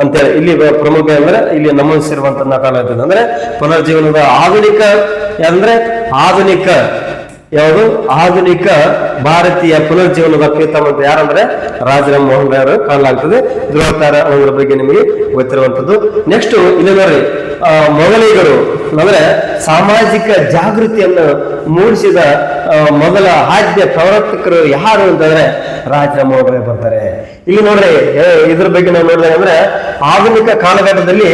ಅಂತೇಳಿ ಇಲ್ಲಿ ಪ್ರಮುಖ ಅಂದ್ರೆ ಇಲ್ಲಿ ನಮೂದಿಸಿರುವಂತ ಕಾಣುತ್ತದೆ. ಅಂದ್ರೆ ಪುನರ್ಜೀವನದ ಆಧುನಿಕ ಯಾವುದು ಆಧುನಿಕ ಭಾರತೀಯ ಪುನರ್ಜೀವನದ ಪೀತಮ ಅಂತ ಯಾರಂದ್ರೆ ರಾಜರಾಮ್ ಮೋಹನ್ ರಾಯ್ ಅವರು ಕಾಣಲಾಗ್ತದೆ. ಧ್ರುವತಾರ ಅನ್ನೋದ್ರ ಬಗ್ಗೆ ನಿಮಗೆ ಗೊತ್ತಿರುವಂತದ್ದು. ನೆಕ್ಸ್ಟ್ ಇಲ್ಲಿ ನೋಡ್ರಿ, ಮೊಘಲಿಗರು ಅಂದ್ರೆ ಸಾಮಾಜಿಕ ಜಾಗೃತಿಯನ್ನು ಮೂಡಿಸಿದ ಮೊದಲ ಆದ್ಯ ಪ್ರವರ್ತಕರು ಯಾರು ಅಂತಂದ್ರೆ ರಾಜರಾಮ್ ಮೋಹನ್ ರಾಯ್ ಬರ್ತಾರೆ. ಇಲ್ಲಿ ನೋಡ್ರಿ, ಇದ್ರ ಬಗ್ಗೆ ನಾವು ನೋಡಿದಾಗ ಅಂದ್ರೆ ಆಧುನಿಕ ಕಾಲಘಟ್ಟದಲ್ಲಿ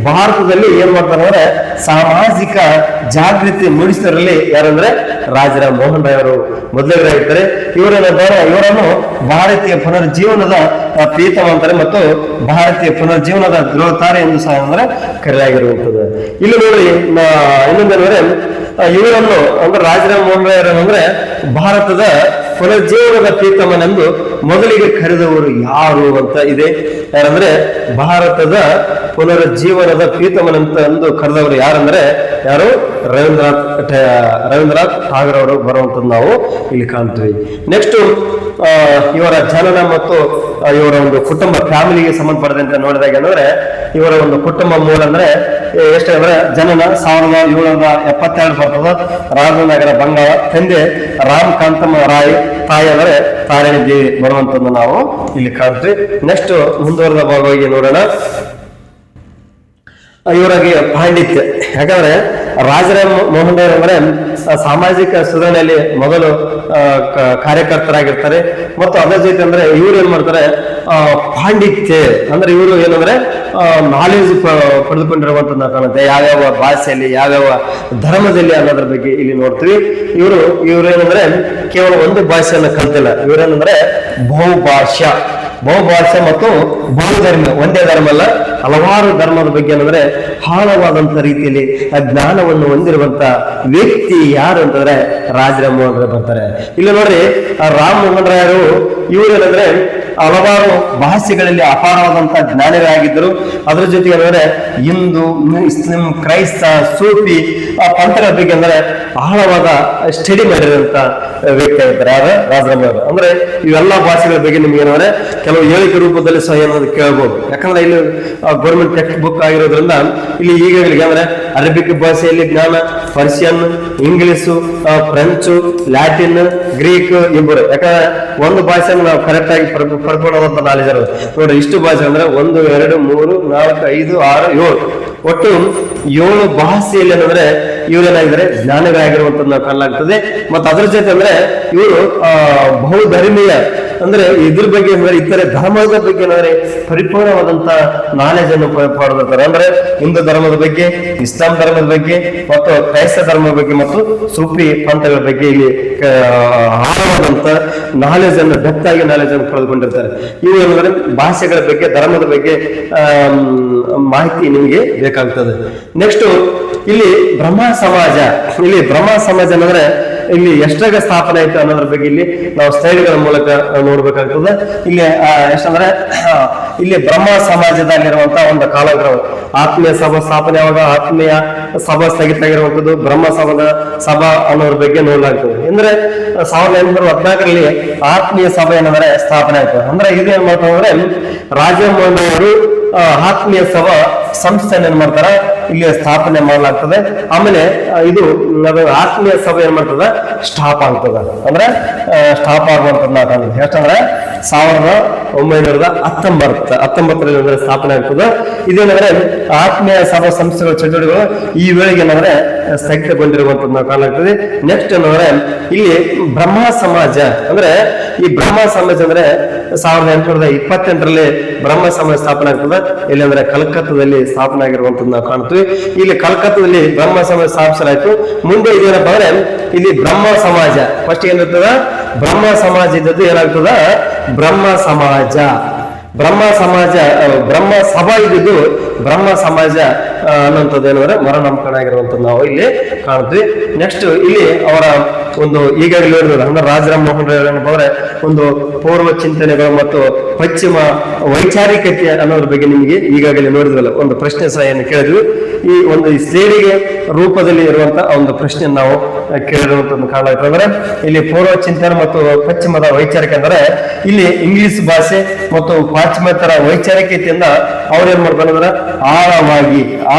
ಭಾರತದಲ್ಲಿ ಏನ್ ಮಾಡ್ತಾರೆ ಅಂದ್ರೆ ಸಾಮಾಜಿಕ ಜಾಗೃತಿ ಮೂಡಿಸಿದರಲ್ಲಿ ಯಾರಂದ್ರೆ ರಾಜರಾಮ್ ಮೋಹನ್ ರಾಯ್ ಅವರು ಮೊದಲಿಗರಾಗಿರ್ತಾರೆ. ಇವರನ್ನು ಭಾರತೀಯ ಪುನರ್ಜೀವನದ ಪೀತಮ ಅಂತಾರೆ ಮತ್ತು ಭಾರತೀಯ ಪುನರ್ಜೀವನದ ಧ್ರುವತಾರೆ ಎಂದು ಸಹ ಅಂದ್ರೆ ಕರೆಯಲಾಗಿರುವಂತದ್ದು. ಇಲ್ಲಿ ನೋಡಿ ಇನ್ನೊಂದೇನಂದ್ರೆ ಇವರನ್ನು ಅಂದ್ರೆ ರಾಜರಾಮ್ ಮೋಹನ್ ರಾಯ್ ಅಂದ್ರೆ ಭಾರತದ ಪುನರ್ಜೀವನದ ಪೀತಮನೆಂದು ಮೊದಲಿಗೆ ಕರೆದವರು ಯಾರು ಅಂತ ಇದೆ. ಯಾರಂದ್ರೆ ಭಾರತದ ಪುನರ್ಜೀವನದ ಪೀತಮನಂತ ಎಂದು ಕರೆದವರು ಯಾರಂದ್ರೆ ಯಾರು ರವೀಂದ್ರನಾಥ್ ಠಾಗೂರ್ ಅವರು ಬರುವಂತದ್ದು ನಾವು ಇಲ್ಲಿ ಕಾಣ್ತೀವಿ. ನೆಕ್ಸ್ಟ್ ಇವರ ಜನನ ಮತ್ತು ಇವರ ಒಂದು ಕುಟುಂಬ ಫ್ಯಾಮಿಲಿಗೆ ಸಂಬಂಧಪಟ್ಟಂತೆ ನೋಡಿದಾಗ ಅಂದ್ರೆ ಇವರ ಒಂದು ಕುಟುಂಬ ಮೂಲ ಅಂದ್ರೆ ಎಷ್ಟಂದ್ರೆ ಜನನ 1772 ಬರ್ತದ. ರಾಜನಗರ ಬಂಗಾಳ. ತಂದೆ ರಾಮ್ ಕಾಂತಮ್ಮ ರಾಯ್, ತಾಯಿ ಅಂದ್ರೆ ತಾರಿಣಿ ದೇವಿ ಬರುವಂತದ್ದು ನಾವು ಇಲ್ಲಿ ಕಾಣ್ತೀವಿ. ನೆಕ್ಸ್ಟ್ ಮುಂದುವರೆದ ಭಾಗವಾಗಿ ನೋಡೋಣ. ಇವರಿಗೆ ಪಾಂಡಿತ್ಯ, ಯಾಕಂದ್ರೆ ರಾಜರಾಮ್ ಮೋಹನ್ ರಾಯ್ ಅಂದ್ರೆ ಸಾಮಾಜಿಕ ಸುಧಾರಣೆಯಲ್ಲಿ ಮೊದಲು ಕಾರ್ಯಕರ್ತರಾಗಿರ್ತಾರೆ. ಮತ್ತು ಅದರ ಜೊತೆ ಅಂದ್ರೆ ಇವ್ರು ಏನ್ ಮಾಡ್ತಾರೆ, ಪಾಂಡಿತ್ಯ ಅಂದ್ರೆ ಇವರು ಏನಂದ್ರೆ ನಾಲೆಜ್ ಪಡೆದುಕೊಂಡಿರುವಂತದ್ದು ಕಾಣುತ್ತೆ. ಯಾವ್ಯಾವ ಭಾಷೆಯಲ್ಲಿ ಯಾವ್ಯಾವ ಧರ್ಮದಲ್ಲಿ ಅನ್ನೋದ್ರ ಬಗ್ಗೆ ಇಲ್ಲಿ ನೋಡ್ತೀವಿ. ಇವ್ರೇನಂದ್ರೆ ಕೇವಲ ಒಂದು ಭಾಷೆಯನ್ನ ಕಲ್ತಿಲ್ಲ. ಇವರೇನಂದ್ರೆ ಬಹುಭಾಷಾ ಮತ್ತು ಬಹುಧರ್ಮ, ಒಂದೇ ಧರ್ಮ ಅಲ್ಲ ಹಲವಾರು ಧರ್ಮದ ಬಗ್ಗೆ ಏನಂದ್ರೆ ಆಳವಾದಂತ ರೀತಿಯಲ್ಲಿ ಜ್ಞಾನವನ್ನು ಹೊಂದಿರುವಂತ ವ್ಯಕ್ತಿ ಯಾರು ಅಂತಂದ್ರೆ ರಾಜರಾಮ್ ಮೋಹನ್ ರಾಯ್ ಬರ್ತಾರೆ. ಇಲ್ಲಿ ನೋಡ್ರಿ, ರಾಮ್ ಮೋಹನ್ ರಾಯ್ ಇವ್ರೇನಂದ್ರೆ ಹಲವಾರು ಭಾಷೆಗಳಲ್ಲಿ ಅಪಾರವಾದಂತಹ ಜ್ಞಾನಿಗಳಾಗಿದ್ದರು. ಅದರ ಜೊತೆಗೆ ಅಂದ್ರೆ ಹಿಂದೂ, ಮುಸ್ಲಿಂ, ಕ್ರೈಸ್ತ, ಸೂಫಿ ಪಂಥಗಳ ಬಗ್ಗೆ ಅಂದ್ರೆ ಆಳವಾದ ಸ್ಟಡಿ ಮಾಡಿರುವಂತ ವ್ಯಕ್ತಿ ಆಗಿರ್ತಾರೆ ಯಾರು ರಾಜರಾಮ್ ಅವರು. ಅಂದ್ರೆ ಇವೆಲ್ಲ ಭಾಷೆಗಳ ಬಗ್ಗೆ ನಿಮ್ಗೆ ಏನಂದ್ರೆ ಕೆಲವು ಹೇಳಿಕೆ ರೂಪದಲ್ಲಿ ಸಹ ಏನಾದ್ರು ಕೇಳಬಹುದು. ಯಾಕಂದ್ರೆ ಇಲ್ಲಿ ಗೌರ್ಮೆಂಟ್ ಟೆಕ್ಸ್ಟ್ ಬುಕ್ ಆಗಿರೋದ್ರಿಂದ ಇಲ್ಲಿ ಈಗಾಗಲೇ ಅಂದ್ರೆ ಅರಬಿಕ್ ಭಾಷೆಯಲ್ಲಿ ಜ್ಞಾನ, Persian, English, French, Latin, Greek ಇಬ್ಬರು. ಯಾಕಂದ್ರೆ ಒಂದು ಭಾಷೆಯನ್ನು ನಾವು ಕರೆಕ್ಟ್ ಆಗಿ ಪಡ್ಕೊಳ್ಳೋದಂತ ನಾಲೆಜ್ ಇರೋದು. ನೋಡ್ರಿ, ಇಷ್ಟು ಭಾಷೆ ಅಂದ್ರೆ 1, 2, 3, 4, 5, 6, 7 ಒಟ್ಟು 7 ಭಾಷೆಯಲ್ಲಿ ಏನಂದ್ರೆ ಇವರೇನಾಗಿದ್ದಾರೆ ಜ್ಞಾನಿಗಳಾಗಿರುವಂತದ್ದು ನಾವು ಕಾಣಲಾಗ್ತದೆ. ಮತ್ತು ಅದ್ರ ಜೊತೆ ಅಂದ್ರೆ ಇವರು ಬಹುಧರ್ಮೀಯ ಅಂದ್ರೆ ಇದ್ರ ಬಗ್ಗೆ ಅಂದ್ರೆ ಇತರೆ ಧರ್ಮದ ಬಗ್ಗೆ ಏನಾದ್ರೆ ಪರಿಪೂರ್ಣವಾದಂತ ನಾಲೆಜ್ ಅನ್ನು ಪಡೆದಿರ್ತಾರೆ. ಅಂದ್ರೆ ಹಿಂದೂ ಧರ್ಮದ ಬಗ್ಗೆ, ಇಸ್ಲಾಂ ಧರ್ಮದ ಬಗ್ಗೆ ಮತ್ತು ಕ್ರೈಸ್ತ ಧರ್ಮದ ಬಗ್ಗೆ ಮತ್ತು ಸೂಫಿ ಪಂಥಗಳ ಬಗ್ಗೆ ಇಲ್ಲಿ ಆಳವಾದಂತ ನಾಲೆಜ್ ಅನ್ನು ಡೆಪ್ತ್ ಆಗಿ ನಾಲೆಜ್ ಅನ್ನು ಪಡೆದುಕೊಂಡಿರ್ತಾರೆ. ಇವು ಏನಂದ್ರೆ ಭಾಷೆಗಳ ಬಗ್ಗೆ, ಧರ್ಮದ ಬಗ್ಗೆ ಮಾಹಿತಿ ನಿಮಗೆ ಬೇಕಾಗ್ತದೆ. ನೆಕ್ಸ್ಟ್ ಇಲ್ಲಿ ಬ್ರಹ್ಮ ಸಮಾಜ ಅಂದ್ರೆ ಇಲ್ಲಿ ಎಷ್ಟಾಗ ಸ್ಥಾಪನೆ ಆಯ್ತು ಅನ್ನೋದ್ರ ಬಗ್ಗೆ ಇಲ್ಲಿ ನಾವು ಸ್ಲೈಡ್ಗಳ ಮೂಲಕ ನೋಡ್ಬೇಕಾಗ್ತದೆ. ಇಲ್ಲಿ ಎಷ್ಟಂದ್ರೆ ಇಲ್ಲಿ ಬ್ರಹ್ಮ ಸಮಾಜದಲ್ಲಿರುವಂತಹ ಒಂದು ಕಾಲಗ್ರಹ ಆತ್ಮೀಯ ಸಭಾ ಸ್ಥಾಪನೆ ಯಾವಾಗ, ಆತ್ಮೀಯ ಸಭಾ ಸ್ಥಗಿತ ಆಗಿರುವಂತದ್ದು ಬ್ರಹ್ಮ ಸಭಾ ಅನ್ನೋದ್ರ ಬಗ್ಗೆ ನೋಡ್ಲಾಗ್ತದೆ. ಅಂದ್ರೆ 1814ರಲ್ಲಿ ಆತ್ಮೀಯ ಸಭೆ ಏನಂದ್ರೆ ಸ್ಥಾಪನೆ ಆಯ್ತು. ಅಂದ್ರೆ ಇದೇನ್ ಮಾಡ್ತಾರೆ ಅಂದ್ರೆ ರಾಜರಾಮ್ ಮೋಹನ್ ಅವರು ಆತ್ಮೀಯ ಸಭಾ ಸಂಸ್ಥೆಯನ್ನು ಏನ್ ಮಾಡ್ತಾರ ಇಲ್ಲಿ ಸ್ಥಾಪನೆ ಮಾಡಲಾಗ್ತದೆ. ಆಮೇಲೆ ಇದು ಆತ್ಮೀಯ ಸಭೆ ಏನ್ ಮಾಡ್ತದ ಸ್ಟಾಪ್ ಆಗ್ತದ, ಅಂದ್ರೆ ಸ್ಟಾಪ್ ಆಗುವಂತದ್ದು ನಾವು ಕಾಣ್ತೀವಿ. ಎಷ್ಟಂದ್ರೆ 1919ರಲ್ಲಿ ಅಂದ್ರೆ ಸ್ಥಾಪನೆ ಆಗ್ತದೆ. ಇದೇನಂದ್ರೆ ಆತ್ಮೀಯ ಸಭಾ ಸಂಸ್ಥೆಗಳ ಚಟುವಟಿಕೆಗಳು ಈ ವೇಳೆಗೆ ಏನಂದ್ರೆ ಸ್ಥಗಿತಗೊಂಡಿರುವಂತದ್ದು ನಾವು ಕಾಣಲಾಗ್ತದೆ. ನೆಕ್ಸ್ಟ್ ಏನಂದ್ರೆ ಇಲ್ಲಿ ಬ್ರಹ್ಮ ಸಮಾಜ, ಅಂದ್ರೆ ಈ ಬ್ರಹ್ಮ ಸಮಾಜ ಅಂದ್ರೆ 1828ರಲ್ಲಿ ಬ್ರಹ್ಮ ಸಮಾಜ ಸ್ಥಾಪನೆ ಆಗ್ತದೆ. ಇಲ್ಲಿ ಅಂದ್ರೆ ಕಲ್ಕತ್ತಾದಲ್ಲಿ ಸ್ಥಾಪನೆ ಆಗಿರುವಂತದ್ದು ನಾವು ಕಾಣ್ತೀವಿ. ಇಲ್ಲಿ ಕಲ್ಕತ್ತಾದಲ್ಲಿ ಬ್ರಹ್ಮ ಸಮಾಜ ಸ್ಥಾಪಿಸಲಾಯ್ತು. ಮುಂದೆ ಇದೇನಪ್ಪ ಅಂದ್ರೆ ಇಲ್ಲಿ ಬ್ರಹ್ಮ ಸಮಾಜ ಫಸ್ಟ್ ಏನಿರ್ತದ, ಬ್ರಹ್ಮ ಸಮಾಜ ಇದ್ದದ್ದು ಏನಾಗ್ತದ ಬ್ರಹ್ಮ ಸಮಾಜ, ಬ್ರಹ್ಮ ಸಮಾಜ, ಬ್ರಹ್ಮ ಸಭಾ ಇದ್ದಿದ್ದು ಬ್ರಹ್ಮ ಸಮಾಜ ಅನ್ನೋಂಥದ್ದು ಏನಂದ್ರೆ ಮರಣಾಂಕಣ ಆಗಿರುವಂತದ್ದು ನಾವು ಇಲ್ಲಿ ಕಾಣ್ತೀವಿ. ನೆಕ್ಸ್ಟ್ ಇಲ್ಲಿ ಅವರ ಒಂದು ಈಗಾಗಲೇ ಹೇಳಿದ್ರು ಅಂದ್ರೆ ರಾಜರಾಮ್ ಮೋಹನ್ ರಾಯ್ ಏನಪ್ಪ ಒಂದು ಪೂರ್ವ ಚಿಂತನೆಗಳು ಮತ್ತು ಪಶ್ಚಿಮ ವೈಚಾರಿಕತೆ ಅನ್ನೋದ್ರ ಬಗ್ಗೆ ನಿಮಗೆ ಈಗಾಗಲೇ ನೋಡಿದ್ರಲ್ಲ, ಒಂದು ಪ್ರಶ್ನೆ ಸಹ ಏನು ಕೇಳಿದ್ವಿ. ಈ ಒಂದು ಸೇರಿಗೆ ರೂಪದಲ್ಲಿ ಇರುವಂತ ಒಂದು ಪ್ರಶ್ನೆಯನ್ನು ನಾವು ಕೇಳಿರುವಂತದ್ದು ಕಾಣಲಾಗ್ತದೆ. ಅಂದ್ರೆ ಇಲ್ಲಿ ಪೂರ್ವ ಚಿಂತನೆ ಮತ್ತು ಪಶ್ಚಿಮದ ವೈಚಾರಿಕೆ ಅಂದ್ರೆ ಇಲ್ಲಿ ಇಂಗ್ಲಿಷ್ ಭಾಷೆ ಮತ್ತು ಪಾಶ್ಚಿಮಾತ್ಯರ ವೈಚಾರಿಕತೆಯಿಂದ ಅವ್ರು ಏನ್ ಮಾಡ್ತಾರೆ ಅಂದ್ರೆ ಆಳವಾಗಿ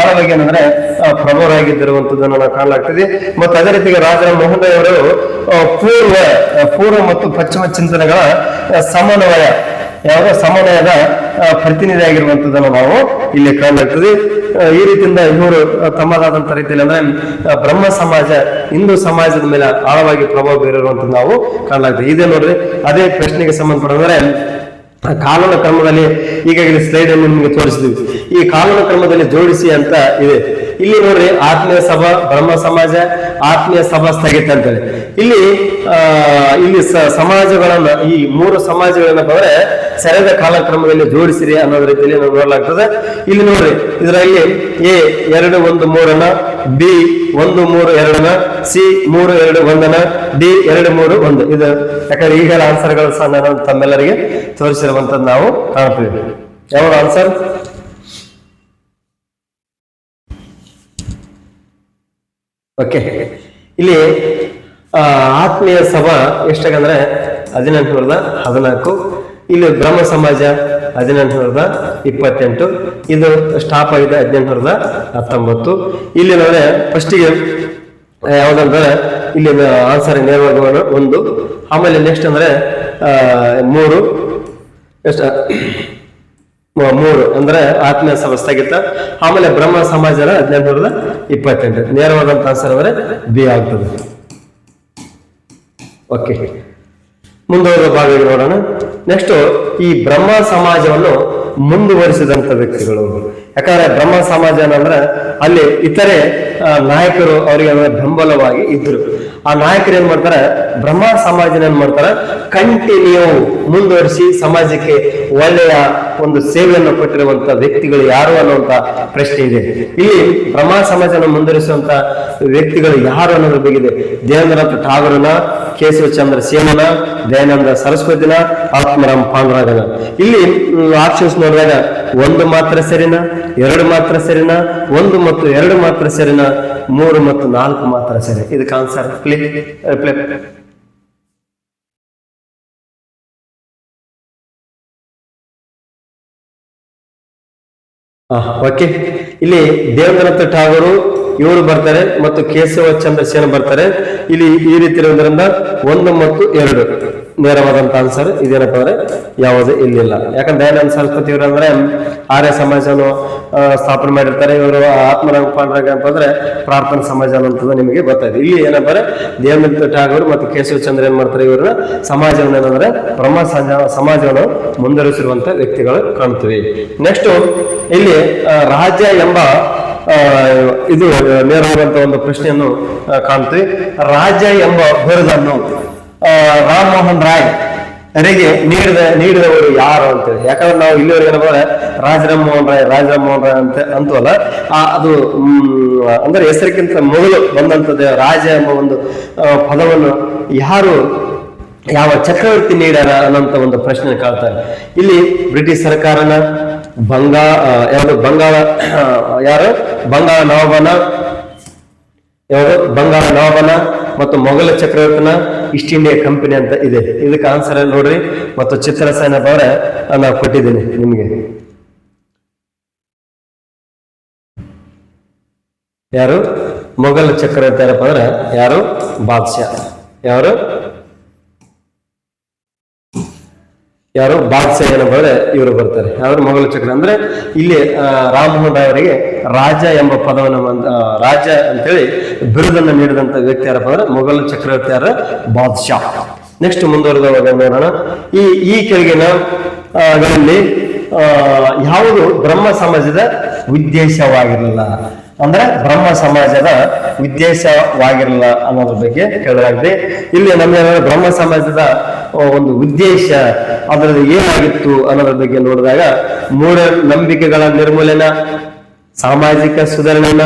ಏನಂದ್ರೆ ಪ್ರಭುರಾಗಿದ್ದಿರುವಂತದ್ದನ್ನು ನಾವು ಕಾಣಲಾಗ್ತದೆ. ಮತ್ತು ಅದೇ ರೀತಿಗೆ ರಾಜರಾಮ್ ಮೋಹನ್ ರಾಯ್ ಅವರು ಪೂರ್ವ ಮತ್ತು ಪಶ್ಚಿಮ ಚಿಂತನೆಗಳ ಸಮನ್ವಯದ ಪ್ರತಿನಿಧಿ ಆಗಿರುವಂತದ್ದನ್ನು ನಾವು ಇಲ್ಲಿ ಕಾಣಲಾಗ್ತದೆ. ಈ ರೀತಿಯಿಂದ ಇವರು ತಮ್ಮದಾದಂತ ರೀತಿಯಲ್ಲಿ ಅಂದ್ರೆ ಬ್ರಹ್ಮ ಸಮಾಜ ಹಿಂದೂ ಸಮಾಜದ ಮೇಲೆ ಆಳವಾಗಿ ಪ್ರಭಾವ ಬೀರಿರುವಂತದ್ದು ನಾವು ಕಾಣಲಾಗ್ತದೆ. ಇದೇ ನೋಡ್ರಿ ಅದೇ ಪ್ರಶ್ನೆಗೆ ಸಂಬಂಧಪಟ್ಟಂದ್ರೆ ಕಾನೂನು ಕ್ರಮದಲ್ಲಿ ಈಗಾಗಲೇ ಸ್ಲೈಡ್ ಅನ್ನು ನಿಮಗೆ ತೋರಿಸಿದ್ವಿ. ಈ ಕಾನೂನು ಕ್ರಮದಲ್ಲಿ ಜೋಡಿಸಿ ಅಂತ ಇದೆ. ಇಲ್ಲಿ ನೋಡ್ರಿ ಆತ್ಮೀಯ ಸಭಾ, ಬ್ರಹ್ಮ ಸಮಾಜ, ಆತ್ಮೀಯ ಸಭಾ ಸ್ಥಗಿತ ಅಂತೇಳಿ ಇಲ್ಲಿ ಸಮಾಜಗಳನ್ನ ಈ 3 ಸಮಾಜಗಳನ್ನ ಬಂದ್ರೆ ಸರಿಯಾದ ಕಾಲಕ್ರಮದಲ್ಲಿ ಜೋಡಿಸಿರಿ ಅನ್ನೋದ್ ರೀತಿಯಲ್ಲಿ ನಾವು ನೋಡಲಾಗ್ತದೆ. ಇಲ್ಲಿ ನೋಡ್ರಿ ಇದರಲ್ಲಿ A 2-1-3 B 1-3-2 C 3-2-1 D 2-3-1 ಇದು ಯಾಕಂದ್ರೆ ಈಗ ಆನ್ಸರ್ಗಳು ಸಹ ನಾನು ತಮ್ಮೆಲ್ಲರಿಗೆ ತೋರಿಸಿರುವಂತದ್ದು ನಾವು ಕಾಣ್ತೀವಿ. ಯಾವ ಆನ್ಸರ್? ಓಕೆ, ಇಲ್ಲಿ ಆತ್ಮೀಯ ಸಭಾ ಎಷ್ಟಾಗಂದ್ರೆ 1814, ಇಲ್ಲಿ ಬ್ರಹ್ಮ ಸಮಾಜ 1828, ಇದು ಸ್ಟಾಪ್ ಆಗಿದೆ 1819. ಇಲ್ಲಿ ನೋಡ್ರೆ ಫಸ್ಟಿಗೆ ಯಾವ್ದಂದ್ರೆ ಇಲ್ಲಿ ಆನ್ಸರ್ ನೇರವಾಗಿ 1, ಆಮೇಲೆ ನೆಕ್ಸ್ಟ್ ಅಂದ್ರೆ 3 ಅಂದ್ರೆ ಆತ್ಮೀಯ ಸಭಾ ಸ್ಥಗಿತ, ಆಮೇಲೆ ಬ್ರಹ್ಮ ಸಮಾಜ 1828. ನೇರವಾದಂತ ಆನ್ಸರ್ ಅಂದ್ರೆ ಬಿ ಆಗ್ತದೆ. ಓಕೆ, ಮುಂದುವರೆದ ಭಾಗಕ್ಕೆ ನೋಡೋಣ. ನೆಕ್ಸ್ಟ್ ಈ ಬ್ರಹ್ಮ ಸಮಾಜವನ್ನು ಮುಂದುವರಿಸಿದಂತ ವ್ಯಕ್ತಿಗಳು, ಯಾಕಂದ್ರೆ ಬ್ರಹ್ಮ ಸಮಾಜ ಅಂದ್ರೆ ಅಲ್ಲಿ ಇತರೆ ನಾಯಕರು ಅವರಿಗೆ ಬೆಂಬಲವಾಗಿ ಇದ್ರು. ಆ ನಾಯಕರು ಏನ್ ಮಾಡ್ತಾರೆ, ಬ್ರಹ್ಮ ಸಮಾಜನ ಏನ್ ಮಾಡ್ತಾರೆ ಕಂಟಿನ್ಯೂ ಮುಂದುವರಿಸಿ ಸಮಾಜಕ್ಕೆ ಒಳ್ಳೆಯ ಒಂದು ಸೇವೆಯನ್ನು ಕೊಟ್ಟಿರುವಂತ ವ್ಯಕ್ತಿಗಳು ಯಾರು ಅನ್ನುವಂತ ಪ್ರಶ್ನೆ ಇದೆ. ಇಲ್ಲಿ ಬ್ರಹ್ಮ ಸಮಾಜನ ಮುಂದುವರಿಸುವಂತ ವ್ಯಕ್ತಿಗಳು ಯಾರು ಅನ್ನೋದ್ರ ಬಗ್ಗೆ ದೇವೇಂದ್ರನಾಥ ಠಾಗೂರನ, ಕೇಶವ ಚಂದ್ರ ಸೇನನ, ದಯಾನಂದ ಸರಸ್ವತಿನ, ಆತ್ಮರಾಮ್ ಪಾಂಡುರಂಗನ. ಇಲ್ಲಿ ಆಪ್ಷನ್ಸ್ ನೋಡಿದಾಗ 1 ಮಾತ್ರ ಸರಿನಾ, 2 ಮಾತ್ರ ಸರಿನಾ, 1 ಮತ್ತು 2 ಮಾತ್ರ ಸರಿನಾ, 3 ಮತ್ತು 4 ಮಾತ್ರ ಸರಿ. ಇದಕ್ಕೆ ಆನ್ಸರ್ ಪ್ಲೇ. ಓಕೆ, ಇಲ್ಲಿ ದೇವೇಂದ್ರನಾಥ ಠಾಗೂರು ಇವರು ಬರ್ತಾರೆ ಮತ್ತು ಕೇಶವ ಚಂದ್ರ ಸೇನ ಬರ್ತಾರೆ. ಇಲ್ಲಿ ಈ ರೀತಿ ಇರೋದ್ರಿಂದ 1 ಮತ್ತು 2 ನೇರವಾದಂತ ಆನ್ಸರ್ ಇದೇನಪ್ಪ ಅಂದ್ರೆ ಯಾವುದು ಇಲ್ಲಿಲ್ಲ. ಯಾಕಂದ್ರೆ ದಯಾನಂದ ಸರಸ್ವತಿ ಇವರು ಅಂದ್ರೆ ಆರ್ಯ ಸಮಾಜವನ್ನು ಸ್ಥಾಪನೆ ಮಾಡಿರ್ತಾರೆ. ಇವರು ಆತ್ಮರಾಮ್ ಪಾಂಡುರಂಗ ಅಂತಂದ್ರೆ ಪ್ರಾರ್ಥನಾ ಸಮಾಜ ಅನ್ನೋದು ನಿಮಗೆ ಗೊತ್ತಾಯ್ತು. ಇಲ್ಲಿ ಏನಂದ್ರೆ ದೇವೇಂದ್ರನಾಥ ಠಾಗೂರ್ ಮತ್ತು ಕೇಶವ ಚಂದ್ರ ಏನ್ ಮಾಡ್ತಾರೆ, ಇವರು ಸಮಾಜವನ್ನು ಏನಂದ್ರೆ ಬ್ರಹ್ಮ ಸಮಾಜವನ್ನು ಮುಂದುವರಿಸಿರುವಂತ ವ್ಯಕ್ತಿಗಳು ಕಾಣ್ತೀವಿ. ನೆಕ್ಸ್ಟ್ ಇಲ್ಲಿ ರಾಜ ಎಂಬ ಇದು ನೇರವಾದಂತ ಒಂದು ಪ್ರಶ್ನೆಯನ್ನು ಕಾಣ್ತೀವಿ. ರಾಜ್ಯ ಎಂಬ ಬಿರುದನ್ನು ರಾಮ್ ಮೋಹನ್ ರಾಯ್ ಅವರಿಗೆ ನೀಡಿದವರು ಯಾರು ಅಂತೇಳಿ. ಯಾಕಂದ್ರೆ ನಾವು ಇಲ್ಲಿವರೆಗೆ ಏನಂದ್ರೆ ರಾಜರಾಮ್ ಮೋಹನ್ ರಾಯ್ ಅಂತ ಅಂತವಲ್ಲ, ಅದು ಅಂದ್ರೆ ಹೆಸರಿಗಿಂತ ಮೊದಲು ಬಂದಂತದ್ದು ರಾಜ ಎಂಬ ಒಂದು ಪದವನ್ನು ಯಾವ ಚಕ್ರವರ್ತಿ ನೀಡ್ಯಾರ ಅನ್ನೋಂತ ಒಂದು ಪ್ರಶ್ನೆ ಕಾಣ್ತಾರೆ. ಇಲ್ಲಿ ಬ್ರಿಟಿಷ್ ಸರ್ಕಾರನ, ಬಂಗಾಳ ನವಾಬನ ಮತ್ತು ಮೊಘಲ ಚಕ್ರವರ್ತಿನ, ಈಸ್ಟ್ ಇಂಡಿಯಾ ಕಂಪನಿ ಅಂತ ಇದೆ. ಇದಕ್ಕೆ ಆನ್ಸರ್ ನೋಡ್ರಿ ಮತ್ತು ಚಿತ್ರಸೇನ ಅವರ ನಾವು ಕೊಟ್ಟಿದ್ದೀನಿ ನಿಮಗೆ. ಯಾರು? ಮೊಘಲ್ ಚಕ್ರವರ್ತಿ ಯಾರಪ್ಪ ಅಂದ್ರೆ ಯಾರು? ಬಾದ್ಶಾ. ಯಾರು ಬಾದ್ಶಾ ಏನಪ್ಪ ಅಂದ್ರೆ ಇವರು ಬರ್ತಾರೆ. ಯಾರು? ಮೊಘಲ್ ಚಕ್ರ. ಅಂದ್ರೆ ಇಲ್ಲಿ ರಾಮಮೋಹನ್ ರಾಯ್ ಅವರಿಗೆ ರಾಜ ಎಂಬ ಪದವನ್ನು ರಾಜ ಅಂತೇಳಿ ಬಿರುದನ್ನು ನೀಡಿದಂತ ವ್ಯಕ್ತಿ ಯಾರಪ್ಪ ಅಂದ್ರೆ ಮೊಘಲ್ ಚಕ್ರವರ್ತಿ ಯಾರ? ಬಾದ್ಶಾ. ನೆಕ್ಸ್ಟ್ ಮುಂದುವರೆದವಾಗ ನೋಡೋಣ. ಈ ಕೆಳಗಿನ ಗಳಲ್ಲಿ ಯಾವುದು ಬ್ರಹ್ಮ ಸಮಾಜದ ಉದ್ದೇಶವಾಗಿರಲಿಲ್ಲ? ಅಂದ್ರೆ ಬ್ರಹ್ಮ ಸಮಾಜದ ಉದ್ದೇಶವಾಗಿರಲಿಲ್ಲ ಅನ್ನೋದ್ರ ಬಗ್ಗೆ ಕೇಳಲಾಗಿದೆ. ಇಲ್ಲಿ ನಮಗೆ ಬ್ರಹ್ಮ ಸಮಾಜದ ಒಂದು ಉದ್ದೇಶ ಅದರಲ್ಲಿ ಏನಾಗಿತ್ತು ಅನ್ನೋದ್ರ ಬಗ್ಗೆ ನೋಡಿದಾಗ ಮೂಢನಂಬಿಕೆಗಳ ನಿರ್ಮೂಲನ, ಸಾಮಾಜಿಕ ಸುಧಾರಣೆನ,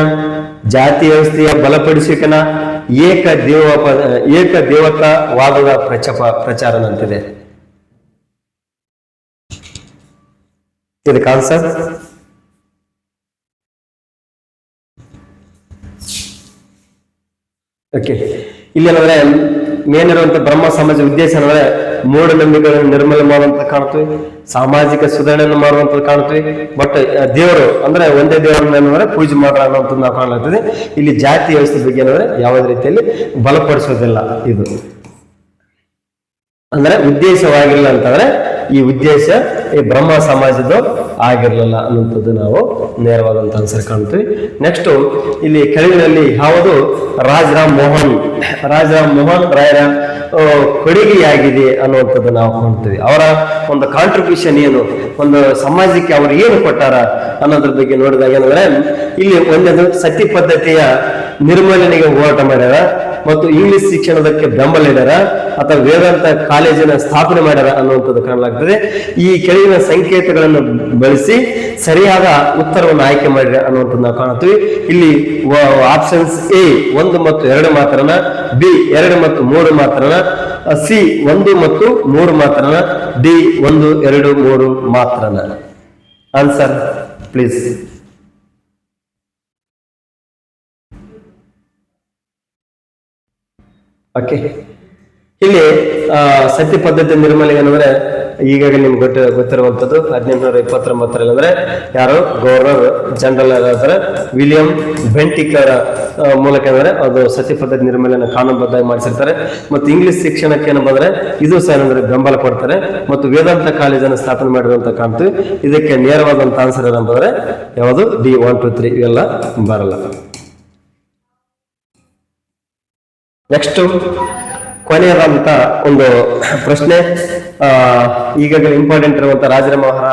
ಜಾತಿ ವ್ಯವಸ್ಥೆಯ ಬಲಪಡಿಸುವಿಕೆನ, ಏಕ ದೇವತಾವಾದದ ಪ್ರಚಾರನಂತಿದೆ. ಇದಕ್ಕೆ ಆನ್ಸರ್ ಓಕೆ. ಇಲ್ಲಿ ಏನಂದ್ರೆ ಮೇನ್ ಇರುವಂತ ಬ್ರಹ್ಮ ಸಮಾಜ ಉದ್ದೇಶ ಅಂದ್ರೆ ಮೂಢನಂಬಿಕೆಗಳನ್ನು ನಿರ್ಮೂಲನೆ ಮಾಡುವಂತ ಕಾಣ್ತೀವಿ, ಸಾಮಾಜಿಕ ಸುಧಾರಣೆಯನ್ನು ಮಾಡುವಂತ ಕಾಣ್ತೀವಿ. ಬಟ್ ದೇವರು ಅಂದ್ರೆ ಒಂದೇ ದೇವರನ್ನ ಪೂಜೆ ಮಾಡ್ರ ಅನ್ನೋಂಥದ್ದು ನಾವು ಕಾಣಲಾಗ್ತದೆ. ಇಲ್ಲಿ ಜಾತಿ ವ್ಯವಸ್ಥೆ ಬಗ್ಗೆ ಏನಂದ್ರೆ ಯಾವುದೇ ರೀತಿಯಲ್ಲಿ ಬಲಪಡಿಸೋದಿಲ್ಲ. ಇದು ಅಂದ್ರೆ ಉದ್ದೇಶವಾಗಿಲ್ಲ ಅಂತಂದ್ರೆ ಈ ಉದ್ದೇಶ ಈ ಬ್ರಹ್ಮ ಸಮಾಜದ ಆಗಿರ್ಲಿಲ್ಲ ಅನ್ನುವಂಥದ್ದು ನಾವು ನೇರವಾದಂತ ಆನ್ಸರ್ ಕಾಣ್ತೀವಿ. ನೆಕ್ಸ್ಟ್ ಇಲ್ಲಿ ಕೆಳಗಿನಲ್ಲಿ ಯಾವುದು ರಾಜರಾಮ್ ಮೋಹನ್ ರಾಯರ ಕೊಡುಗೆಯಾಗಿದೆ ಅನ್ನುವಂಥದ್ದು ನಾವು ಕಾಣ್ತೀವಿ. ಅವರ ಒಂದು ಕಾಂಟ್ರಿಬ್ಯೂಷನ್ ಏನು, ಒಂದು ಸಮಾಜಕ್ಕೆ ಅವರು ಏನು ಕೊಟ್ಟಾರ ಅನ್ನೋದ್ರ ಬಗ್ಗೆ ನೋಡಿದಾಗ ಏನಂದ್ರೆ ಇಲ್ಲಿ ಒಂದೊಂದು ಸತಿ ಪದ್ಧತಿಯ ನಿರ್ಮೂಲನೆಗೆ ಹೋರಾಟ ಮಾಡ್ಯಾರ, ಮತ್ತು ಇಂಗ್ಲಿಷ್ ಶಿಕ್ಷಣದಕ್ಕೆ ಬೆಂಬಲ ನೀಡ್ಯಾರ, ಅಥವಾ ವೇದಾಂತ ಕಾಲೇಜಿನ ಸ್ಥಾಪನೆ ಮಾಡ್ಯಾರ ಅನ್ನುವಂಥದ್ದು ಕಾಣಲಾಗ್ತದೆ. ಈ ಕೆಳಗಿನ ಸಂಕೇತಗಳನ್ನು ಬಳಸಿ ಸರಿಯಾದ ಉತ್ತರವನ್ನು ಆಯ್ಕೆ ಮಾಡಿರ ಅನ್ನುವಂಥದ್ದು ನಾವು ಕಾಣುತ್ತೀವಿ. ಇಲ್ಲಿ ಆಪ್ಷನ್ಸ್ ಎ 1 ಮತ್ತು 2 ಮಾತ್ರನ, ಬಿ 2 ಮತ್ತು 3 ಮಾತ್ರನ, ಸಿ 1 ಮತ್ತು 3 ಮಾತ್ರನ, ಡಿ 1, 2, 3 ಮಾತ್ರನ. Answer please. ಓಕೆ. ಇಲ್ಲಿ ಸತ್ಯ ಪದ್ಧತಿ ನಿರ್ಮೂಲನೆ ಏನಂದ್ರೆ ಈಗಾಗಲೇ ನಿಮ್ಗೆ ಗೊತ್ತಿರುವಂತದ್ದು 1829 ಅಂದ್ರೆ ಯಾರು ಗವರ್ನರ್ ಜನರಲ್ ಆದ್ರೆ ವಿಲಿಯಂ ಬೆಂಟಿಕರ್ ಮೂಲಕ ಅಂದ್ರೆ ಅದು ಸತ್ಯ ಪದ್ಧತಿ ನಿರ್ಮೂಲನೆ ಕಾನೂನುಬದ್ಧವಾಗಿ ಮಾಡಿಸಿರ್ತಾರೆ. ಮತ್ತು ಇಂಗ್ಲಿಷ್ ಶಿಕ್ಷಣಕ್ಕೆ ಏನು ಬಂದ್ರೆ ಇದು ಸಹ ಏನಂದ್ರೆ ಬೆಂಬಲ ಕೊಡ್ತಾರೆ, ಮತ್ತು ವೇದಾಂತ ಕಾಲೇಜನ್ನು ಸ್ಥಾಪನೆ ಮಾಡಿರುವಂತ ಕಾಣ್ತೀವಿ. ಇದಕ್ಕೆ ನೇರವಾದಂತ ಆನ್ಸರ್ ಏನಂದ್ರೆ ಯಾವುದು? ಡಿ 1, 2, 3 ಇವೆಲ್ಲ ಬರಲ್ಲ. ನೆಕ್ಸ್ಟ್ ಕೊನೆಯದಂತ ಒಂದು ಪ್ರಶ್ನೆ, ಈಗಾಗಲೇ ಇಂಪಾರ್ಟೆಂಟ್ ಇರುವಂತ ರಾಜರಾಮ್ ಅವರ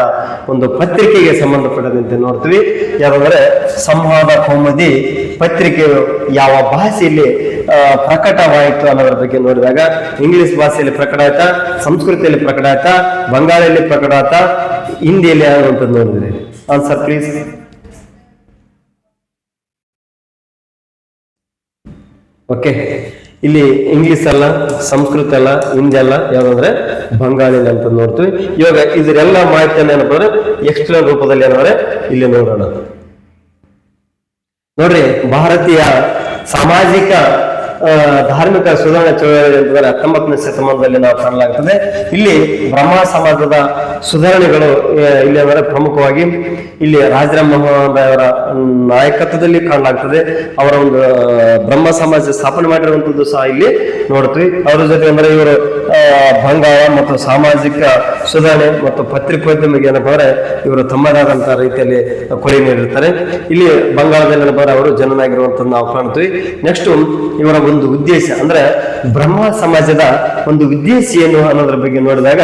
ಒಂದು ಪತ್ರಿಕೆಗೆ ಸಂಬಂಧಪಟ್ಟಂತೆ ನೋಡ್ತೀವಿ. ಯಾವಂದ್ರೆ ಸಂವಾದ ಕೌಮುದಿ ಪತ್ರಿಕೆಯು ಯಾವ ಭಾಷೆಯಲ್ಲಿ ಪ್ರಕಟವಾಯಿತು ಅನ್ನೋದ್ರ ಬಗ್ಗೆ ನೋಡಿದಾಗ ಇಂಗ್ಲಿಷ್ ಭಾಷೆಯಲ್ಲಿ ಪ್ರಕಟ ಆಯ್ತಾ, ಸಂಸ್ಕೃತಿಯಲ್ಲಿ ಪ್ರಕಟ ಆಯ್ತಾ, ಬಂಗಾಳಿಯಲ್ಲಿ ಪ್ರಕಟ ಆಯ್ತಾ, ಹಿಂದಿಯಲ್ಲಿ ಅನ್ನುವಂಥದ್ದು ನೋಡಿದ್ರಿ. Answer please. ಓಕೆ. ಇಲ್ಲಿ ಇಂಗ್ಲಿಷ್ ಅಲ್ಲ, ಸಂಸ್ಕೃತ ಅಲ್ಲ, ಹಿಂದಿ ಅಲ್ಲ, ಯಾವ್ದಂದ್ರೆ ಬಂಗಾಳಿ ಅಂತ ನೋಡ್ತೀವಿ. ಇವಾಗ ಇದರೆಲ್ಲ ಮಾಹಿತಿಯನ್ನು ಏನಪ್ಪ ಅಂದ್ರೆ ಎಕ್ಸ್ಪ್ಲೇನ್ ರೂಪದಲ್ಲಿ ಏನಂದ್ರೆ ಇಲ್ಲಿ ನೋಡೋಣ. ನೋಡ್ರಿ, ಭಾರತೀಯ ಸಾಮಾಜಿಕ ಧಾರ್ಮಿಕ ಸುಧಾರಣೆ ಚಳವಳಿ ಅಂತಂದ್ರೆ 19ನೇ ಶತಮಾನದಲ್ಲಿ ನಾವು ಕಾಣಲಾಗ್ತದೆ. ಇಲ್ಲಿ ಬ್ರಹ್ಮ ಸಮಾಜದ ಸುಧಾರಣೆಗಳು ಇಲ್ಲಿ ಅಂದ್ರೆ ಪ್ರಮುಖವಾಗಿ ಇಲ್ಲಿ ರಾಜರಾಮ್ ಮೋಹನ್ ರಾಯ್ ಅವರ ನಾಯಕತ್ವದಲ್ಲಿ ಕಾಣಲಾಗ್ತದೆ. ಅವರ ಒಂದು ಬ್ರಹ್ಮ ಸಮಾಜ ಸ್ಥಾಪನೆ ಮಾಡಿರುವಂತದ್ದು ಸಹ ಇಲ್ಲಿ ನೋಡ್ತೀವಿ. ಅವರ ಜೊತೆ ಅಂದ್ರೆ ಇವರು ಬಂಗಾಳ ಮತ್ತು ಸಾಮಾಜಿಕ ಸುಧಾರಣೆ ಮತ್ತು ಪತ್ರಿಕೋದ್ಯಮಿಗೆ ಏನಪ್ಪ ಅಂದ್ರೆ ಇವರು ತಮ್ಮದಾದಂತಹ ರೀತಿಯಲ್ಲಿ ಕೊಡುಗೆ ನೀಡಿರ್ತಾರೆ. ಇಲ್ಲಿ ಬಂಗಾಳದಲ್ಲಿ ಏನಪ್ಪ ಅವರು ಜನನಾಗಿರುವಂತದ್ದು ನಾವು ಕಾಣ್ತೀವಿ. ನೆಕ್ಸ್ಟ್ ಇವರ ಒಂದು ಉದ್ದೇಶ ಅಂದ್ರೆ ಬ್ರಹ್ಮ ಸಮಾಜದ ಒಂದು ಉದ್ದೇಶ ಏನು ಅನ್ನೋದ್ರ ಬಗ್ಗೆ ನೋಡಿದಾಗ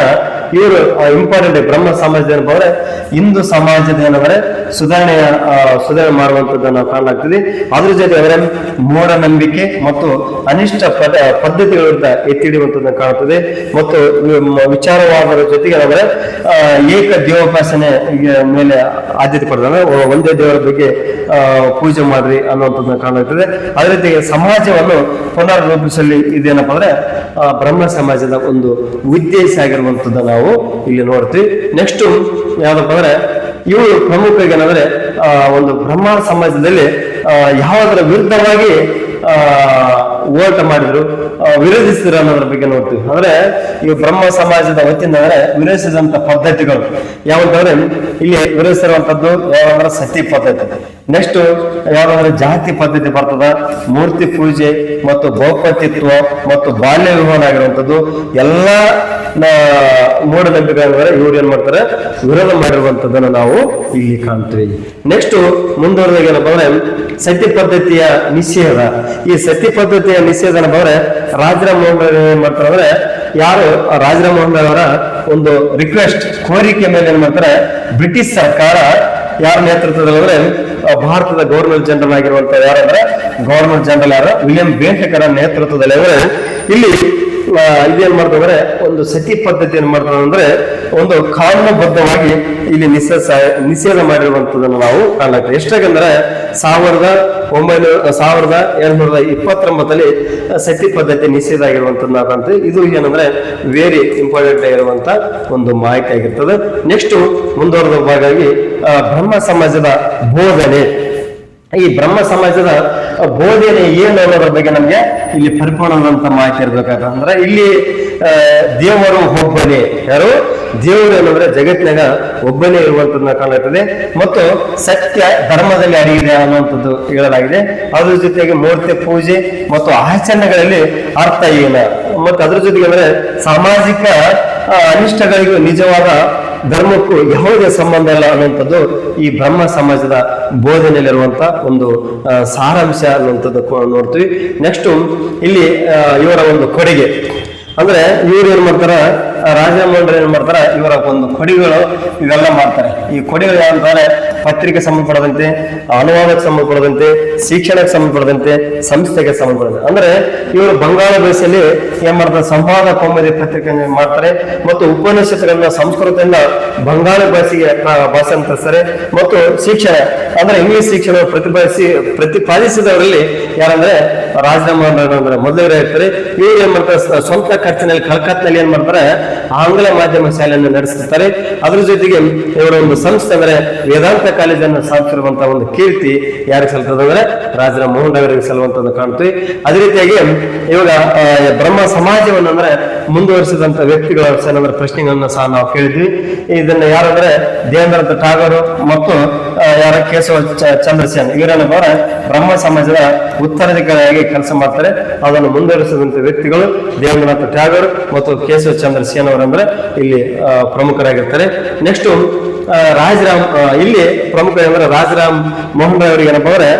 ಇವರು ಇಂಪಾರ್ಟೆಂಟ್ ಬ್ರಹ್ಮ ಸಮಾಜ ಏನಪ್ಪ ಅಂದ್ರೆ ಹಿಂದೂ ಸಮಾಜದ ಏನಂದ್ರೆ ಸುಧಾರಣೆ ಮಾಡುವಂತದ್ದು ನಾವು ಕಾಣಲಾಗ್ತದೆ. ಅದ್ರ ಜೊತೆ ಅವರ ಮೂಢನಂಬಿಕೆ ಮತ್ತು ಅನಿಷ್ಟ ಪದ್ಧತಿಗಳಿಂದ ಎತ್ತಿ ಹಿಡಿಯುವಂತದ್ದನ್ನು ಕಾಣುತ್ತದೆ. ಮತ್ತು ವಿಚಾರವಾದರ ಜೊತೆಗೆ ಅಂದ್ರೆ ಏಕ ದೇವೋಪಾಸನೆ ಮೇಲೆ ಆದ್ಯತೆ ಕೊಡ್ತಾರೆ, ಒಂದೇ ದೇವರ ಬಗ್ಗೆ ಪೂಜೆ ಮಾಡ್ರಿ ಅನ್ನುವಂಥದ್ದನ್ನ ಕಾಣಲಾಗ್ತದೆ. ಅದೇ ರೀತಿ ಸಮಾಜವನ್ನು ಪುನರ್ರೂಪಿಸಲಿ ಇದೇನಪ್ಪ ಅಂದ್ರೆ ಬ್ರಹ್ಮ ಸಮಾಜದ ಒಂದು ಉದ್ದೇಶ ಆಗಿರುವಂತದ್ದು ನಾವು ಇಲ್ಲಿ ನೋಡ್ತೀವಿ. ನೆಕ್ಸ್ಟ್ ಯಾವ್ದಪ್ಪ ಅಂದ್ರೆ ಇವರು ಪ್ರಮುಖ ಏನಂದ್ರೆ ಒಂದು ಬ್ರಹ್ಮ ಸಮಾಜದಲ್ಲಿ ಯಾವುದರ ವಿರುದ್ಧವಾಗಿ ಹೋರಾಟ ಮಾಡಿದ್ರು, ವಿರೋಧಿಸಿದ್ರು ಅನ್ನೋದ್ರ ಬಗ್ಗೆ ನೋಡ್ತೀವಿ. ಅಂದ್ರೆ ಈ ಬ್ರಹ್ಮ ಸಮಾಜದ ವತಿಯಿಂದ ಅಂದ್ರೆ ವಿರೋಧಿಸಿದಂತ ಪದ್ಧತಿಗಳು ಯಾವಂತಂದ್ರೆ ಇಲ್ಲಿ ವಿರೋಧಿಸಿರುವಂತದ್ದು ಯಾವಂದ್ರೆ ಸತಿ ಪದ್ಧತಿ. ನೆಕ್ಸ್ಟ್ ಯಾವಂದ್ರೆ ಜಾತಿ ಪದ್ಧತಿ ಬರ್ತದ, ಮೂರ್ತಿ ಪೂಜೆ ಮತ್ತು ಬಹುಪತಿತ್ವ ಮತ್ತು ಬಾಲ್ಯ ವಿವಾಹ ಆಗಿರುವಂತದ್ದು ಎಲ್ಲಾ ಮೂಢನಂಬಿಕೆಗಳಂದ್ರೆ ಇವ್ರು ಏನ್ ಮಾಡ್ತಾರೆ, ವಿರೋಧ ಮಾಡಿರುವಂತದ್ದನ್ನು ನಾವು ಇಲ್ಲಿ ಕಾಣ್ತೀವಿ. ನೆಕ್ಸ್ಟ್ ಮುಂದುವರೆದಾಗ ಏನಪ್ಪ ಅಂದ್ರೆ ಸತಿ ಪದ್ಧತಿಯ ನಿಷೇಧ. ಈ ಸತಿ ಪದ್ಧತಿಯ ನಿಷೇಧ ಏನಪ್ಪ ರಾಜರಾಮ್ ಮೋಹನ್ ರಾಯ್ ಏನ್ ಮಾಡ್ತಾರೆ ಅಂದ್ರೆ, ಯಾರು ರಾಜರಾಮ್ ಮೋಹನ್ ರಾಯ್ ಅವರ ಒಂದು ರಿಕ್ವೆಸ್ಟ್ ಕೋರಿಕೆ ಮೇಲೆ ಏನ್ ಮಾಡ್ತಾರೆ, ಬ್ರಿಟಿಷ್ ಸರ್ಕಾರ ಯಾರ ನೇತೃತ್ವದಲ್ಲಿ ಅಂದ್ರೆ ಭಾರತದ ಗವರ್ನರ್ ಜನರಲ್ ಆಗಿರುವಂತ ಯಾರಂದ್ರೆ ಗವರ್ನರ್ ಜನರಲ್ ಯಾರು ವಿಲಿಯಂ ಬೇಂಟೆಕರ ನೇತೃತ್ವದಲ್ಲಿ ಅಂದ್ರೆ ಇಲ್ಲಿ ಇದೇನ್ ಮಾಡ್ತಾರೆ, ಒಂದು ಸತಿ ಪದ್ಧತಿ ಏನ್ ಮಾಡ್ತಾರೆ ಅಂದ್ರೆ ಒಂದು ಕಾನೂನುಬದ್ಧವಾಗಿ ಇಲ್ಲಿ ನಿಷೇಧ ಮಾಡಿರುವಂತದನ್ನು ನಾವು ಕಾಣಲಾಗ್ತದೆ. ಎಷ್ಟಾಗಂದ್ರೆ 1729 ಸತಿ ಪದ್ಧತಿ ನಿಷೇಧ ಆಗಿರುವಂತದ್ದು ನಾವು ಕಾಣ್ತೀವಿ. ಇದು ಏನಂದ್ರೆ ವೆರಿ ಇಂಪಾರ್ಟೆಂಟ್ ಆಗಿರುವಂತ ಒಂದು ಮಾಹಿತಿ ಆಗಿರ್ತದೆ. ನೆಕ್ಸ್ಟ್ ಮುಂದುವರೆದ ಭಾಗವಾಗಿ ಬ್ರಹ್ಮ ಸಮಾಜದ ಬೋಧನೆ. ಈ ಬ್ರಹ್ಮ ಸಮಾಜದ ಬೋಧನೆ ಏನು ಅನ್ನೋದ್ರ ಬಗ್ಗೆ ನಮ್ಗೆ ಇಲ್ಲಿ ಪರಿಪೂರ್ಣವಾದಂತ ಮಾಹಿತಿ ಇರ್ಬೇಕಾದ್ರೆ ಅಂದ್ರೆ ಇಲ್ಲಿ ದೇವರು ಒಬ್ಬನೇ, ಯಾರು ದೇವರು ಏನಂದ್ರೆ ಜಗತ್ತಿನಾಗ ಒಬ್ಬನೇ ಇರುವಂತದನ್ನ ಕಾಣಲಾಗ್ತದೆ. ಮತ್ತು ಸತ್ಯ ಧರ್ಮದಲ್ಲಿ ಅಡಗಿದೆ ಅನ್ನುವಂಥದ್ದು ಹೇಳಲಾಗಿದೆ. ಅದ್ರ ಜೊತೆಗೆ ಮೂರ್ತಿ ಪೂಜೆ ಮತ್ತು ಆಚರಣೆಗಳಲ್ಲಿ ಅರ್ಥ ಏನು, ಮತ್ತು ಅದ್ರ ಜೊತೆಗೆ ಅಂದ್ರೆ ಸಾಮಾಜಿಕ ಅನಿಷ್ಟಗಳಿಗೂ ನಿಜವಾದ ಧರ್ಮಕ್ಕೂ ಯಾವುದೇ ಸಂಬಂಧ ಇಲ್ಲ ಅನ್ನುವಂಥದ್ದು ಈ ಬ್ರಹ್ಮ ಸಮಾಜದ ಬೋಧನೆಯಲ್ಲಿರುವಂತ ಒಂದು ಸಾರಾಂಶ ಅನ್ನುವಂಥದ್ದು ನೋಡ್ತೀವಿ. ನೆಕ್ಸ್ಟ್ ಇಲ್ಲಿ ಇವರ ಒಂದು ಕೊಡುಗೆ ಅಂದ್ರೆ ಇವ್ರು ಏನ್ ಮಾಡ್ತಾರ, ರಾಜಮಂಡ್ರಿ ಏನ್ ಮಾಡ್ತಾರ, ಇವರ ಒಂದು ಕೊಡುಗೆಗಳು ಇವೆಲ್ಲ ಮಾಡ್ತಾರೆ. ಈ ಕೊಡುಗೆಗಳು ಯಾವಂತಾರೆ, ಪತ್ರಿಕೆ ಸಂಬಂಧಪಡದಂತೆ, ಅನುವಾದಕ್ಕೆ ಸಂಬಂಧಪಡದಂತೆ, ಶಿಕ್ಷಣಕ್ಕೆ ಸಂಬಂಧಪಡದಂತೆ, ಸಂಸ್ಥೆಗೆ ಸಂಬಂಧಪಡದಂತೆ. ಅಂದ್ರೆ ಇವರು ಬಂಗಾಳ ಭಾಷೆಯಲ್ಲಿ ಏನ್ ಮಾಡ್ತಾರೆ, ಸಂವಾದ ಕೌಮುದಿ ಪತ್ರಿಕೆ ಮಾಡ್ತಾರೆ. ಮತ್ತು ಉಪನಿಷತ್ತುಗಳನ್ನ ಸಂಸ್ಕೃತದಿಂದ ಬಂಗಾಳ ಭಾಷೆಗೆ ಭಾಷಾಂತರಿಸ್ತಾರೆ. ಮತ್ತು ಶಿಕ್ಷಣ ಅಂದ್ರೆ ಇಂಗ್ಲಿಷ್ ಶಿಕ್ಷಣ ಪ್ರತಿಪಾದಿಸಿದವರಲ್ಲಿ ಯಾರಂದ್ರೆ ರಾಜಮಂಡ್ರಿ ಅಂದ್ರೆ ಮೊದಲೇ ಇರ್ತಾರೆ. ಇವ್ರು ಏನ್ ಮಾಡ್ತಾರೆ, ಸ್ವಂತ ಖರ್ಚಿನಲ್ಲಿ ಕಲ್ಕತ್ನಲ್ಲಿ ಏನ್ ಮಾಡ್ತಾರೆ, ಆಂಗ್ಲ ಮಾಧ್ಯಮ ಶಾಲೆಯನ್ನು ನಡೆಸುತ್ತಾರೆ. ಅದ್ರ ಜೊತೆಗೆ ಇವರ ಒಂದು ಸಂಸ್ಥೆ ಅಂದ್ರೆ ವೇದಾಂತ ಕಾಲೇಜನ್ನು ಸ್ಥಾಪಿಸಿರುವಂತಹ ಒಂದು ಕೀರ್ತಿ ಯಾರಿಗೆ ಸಲ್ತದೆ ಅಂದ್ರೆ ರಾಜರಾಮ್ ಮೋಹನ್ ರಾಯ್ ಅವರಿಗೆ ಸಲ್ಲುವಂತದ್ದು ಕಾಣ್ತೀವಿ. ಅದೇ ರೀತಿಯಾಗಿ ಇವಾಗ ಬ್ರಹ್ಮ ಸಮಾಜವನ್ನು ಅಂದ್ರೆ ಮುಂದುವರಿಸಿದಂತ ವ್ಯಕ್ತಿಗಳ ಏನಂದ್ರೆ ಪ್ರಶ್ನೆಗಳನ್ನ ಸಹ ನಾವು ಕೇಳಿದ್ವಿ. ಇದನ್ನ ಯಾರಂದ್ರೆ ದೇವೇಂದ್ರನಾಥ ಟಾಗೋರ್ ಮತ್ತು ಯಾರ ಕೇಶವ ಚಂದ್ರ ಸೇನ್ ಇವರನ್ನವರ ಬ್ರಹ್ಮ ಸಮಾಜದ ಉತ್ತರಾಧಿಕಾರಿಯಾಗಿ ಕೆಲಸ ಮಾಡ್ತಾರೆ. ಅದನ್ನು ಮುಂದುವರಿಸಿದಂತ ವ್ಯಕ್ತಿಗಳು ದೇವೇಂದ್ರನಾಥ ಟಾಗೋರ್ ಮತ್ತು ಕೇಶವ ಚಂದ್ರ ಸೇನ್ ಅವರಂದ್ರೆ ಇಲ್ಲಿ ಪ್ರಮುಖರಾಗಿರ್ತಾರೆ. ನೆಕ್ಸ್ಟ್ ರಾಜರಾಮ್ ಇಲ್ಲಿ ಪ್ರಮುಖ ಅಂದ್ರೆ ರಾಜರಾಮ್ ಮೋಹನ್ ರಾಯ್ ಅವರಿಗೆ ಏನಪ್ಪ ಅಂದ್ರೆ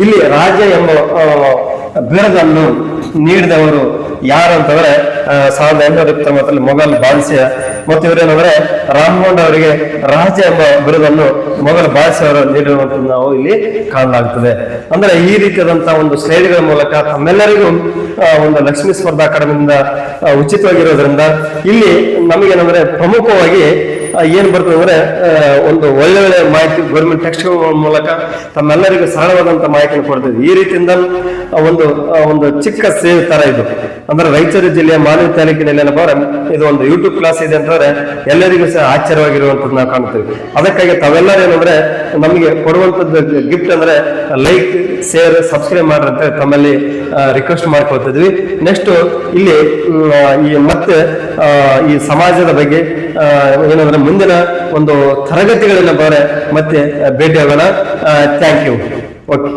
ಇಲ್ಲಿ ರಾಜ ಎಂಬ ಬಿರುದನ್ನು ನೀಡಿದವರು ಯಾರು ಅಂತಂದ್ರೆ 1829 ಮೊಘಲ್ ಬಾದ್ಶಾ. ಮತ್ತು ಇವರೇನಂದ್ರೆ ರಾಮಮೋಹನ್ ಅವರಿಗೆ ರಾಜ ಎಂಬ ಬಿರುದನ್ನು ಮೊಘಲ್ ಬಾದ್ಶಾ ಅವರು ನೀಡಿರುವಂತದ್ದು ನಾವು ಇಲ್ಲಿ ಕಾಣಲಾಗ್ತದೆ. ಅಂದ್ರೆ ಈ ರೀತಿಯಾದಂತಹ ಒಂದು ಶ್ರೇಣಿಗಳ ಮೂಲಕ ತಮ್ಮೆಲ್ಲರಿಗೂ ಒಂದು ಲಕ್ಷ್ಮೀ ಸ್ಪರ್ಧಾ ಅಕಾಡೆಮಿಯಿಂದ ಉಚಿತವಾಗಿರೋದ್ರಿಂದ ಇಲ್ಲಿ ನಮಗೇನಂದ್ರೆ ಪ್ರಮುಖವಾಗಿ ಏನ್ ಬರ್ತದೆ ಅಂದ್ರೆ ಒಂದು ಒಳ್ಳೆ ಮಾಹಿತಿ ಗೌರ್ಮೆಂಟ್ ಟೆಕ್ಸ್ಟ್ ಮೂಲಕ ತಮ್ಮೆಲ್ಲರಿಗೂ ಸರಳವಾದಂತ ಮಾಹಿತಿಯನ್ನು ಕೊಡ್ತದೆ. ಈ ರೀತಿಯಿಂದ ಒಂದು ಚಿಕ್ಕ ಸೇವೆ ತರ ಇದು ಅಂದ್ರೆ ರಾಯಚೂರು ಜಿಲ್ಲೆಯ ಮಾನವಿ ತಾಲೂಕಿನಲ್ಲಿ ಏನಪ್ಪ ಇದು ಒಂದು ಯೂಟ್ಯೂಬ್ ಕ್ಲಾಸ್ ಇದೆ ಅಂತಂದ್ರೆ ಎಲ್ಲರಿಗೂ ಸಹ ಆಶ್ಚರ್ಯವಾಗಿರುವಂತದ್ದು ನಾವು ಕಾಣ್ತೀವಿ. ಅದಕ್ಕಾಗಿ ತಾವೆಲ್ಲರೂ ಏನಂದ್ರೆ ನಮಗೆ ಕೊಡುವಂತದ್ದು ಗಿಫ್ಟ್ ಅಂದ್ರೆ ಲೈಕ್, ಶೇರ್, ಸಬ್ಸ್ಕ್ರೈಬ್ ಮಾಡ್ರಂತೆ ತಮ್ಮಲ್ಲಿ ರಿಕ್ವೆಸ್ಟ್ ಮಾಡ್ಕೊಳ್ತಿದ್ವಿ. ನೆಕ್ಸ್ಟ್ ಇಲ್ಲಿ ಮತ್ತೆ ಈ ಸಮಾಜದ ಬಗ್ಗೆ ಏನಂದ್ರೆ ಮುಂದಿನ ಒಂದು ತರಗತಿಗಳನ್ನ ಮತ್ತೆ ಭೇಟಿ ಆಗೋಣ. Thank you. ಓಕೆ.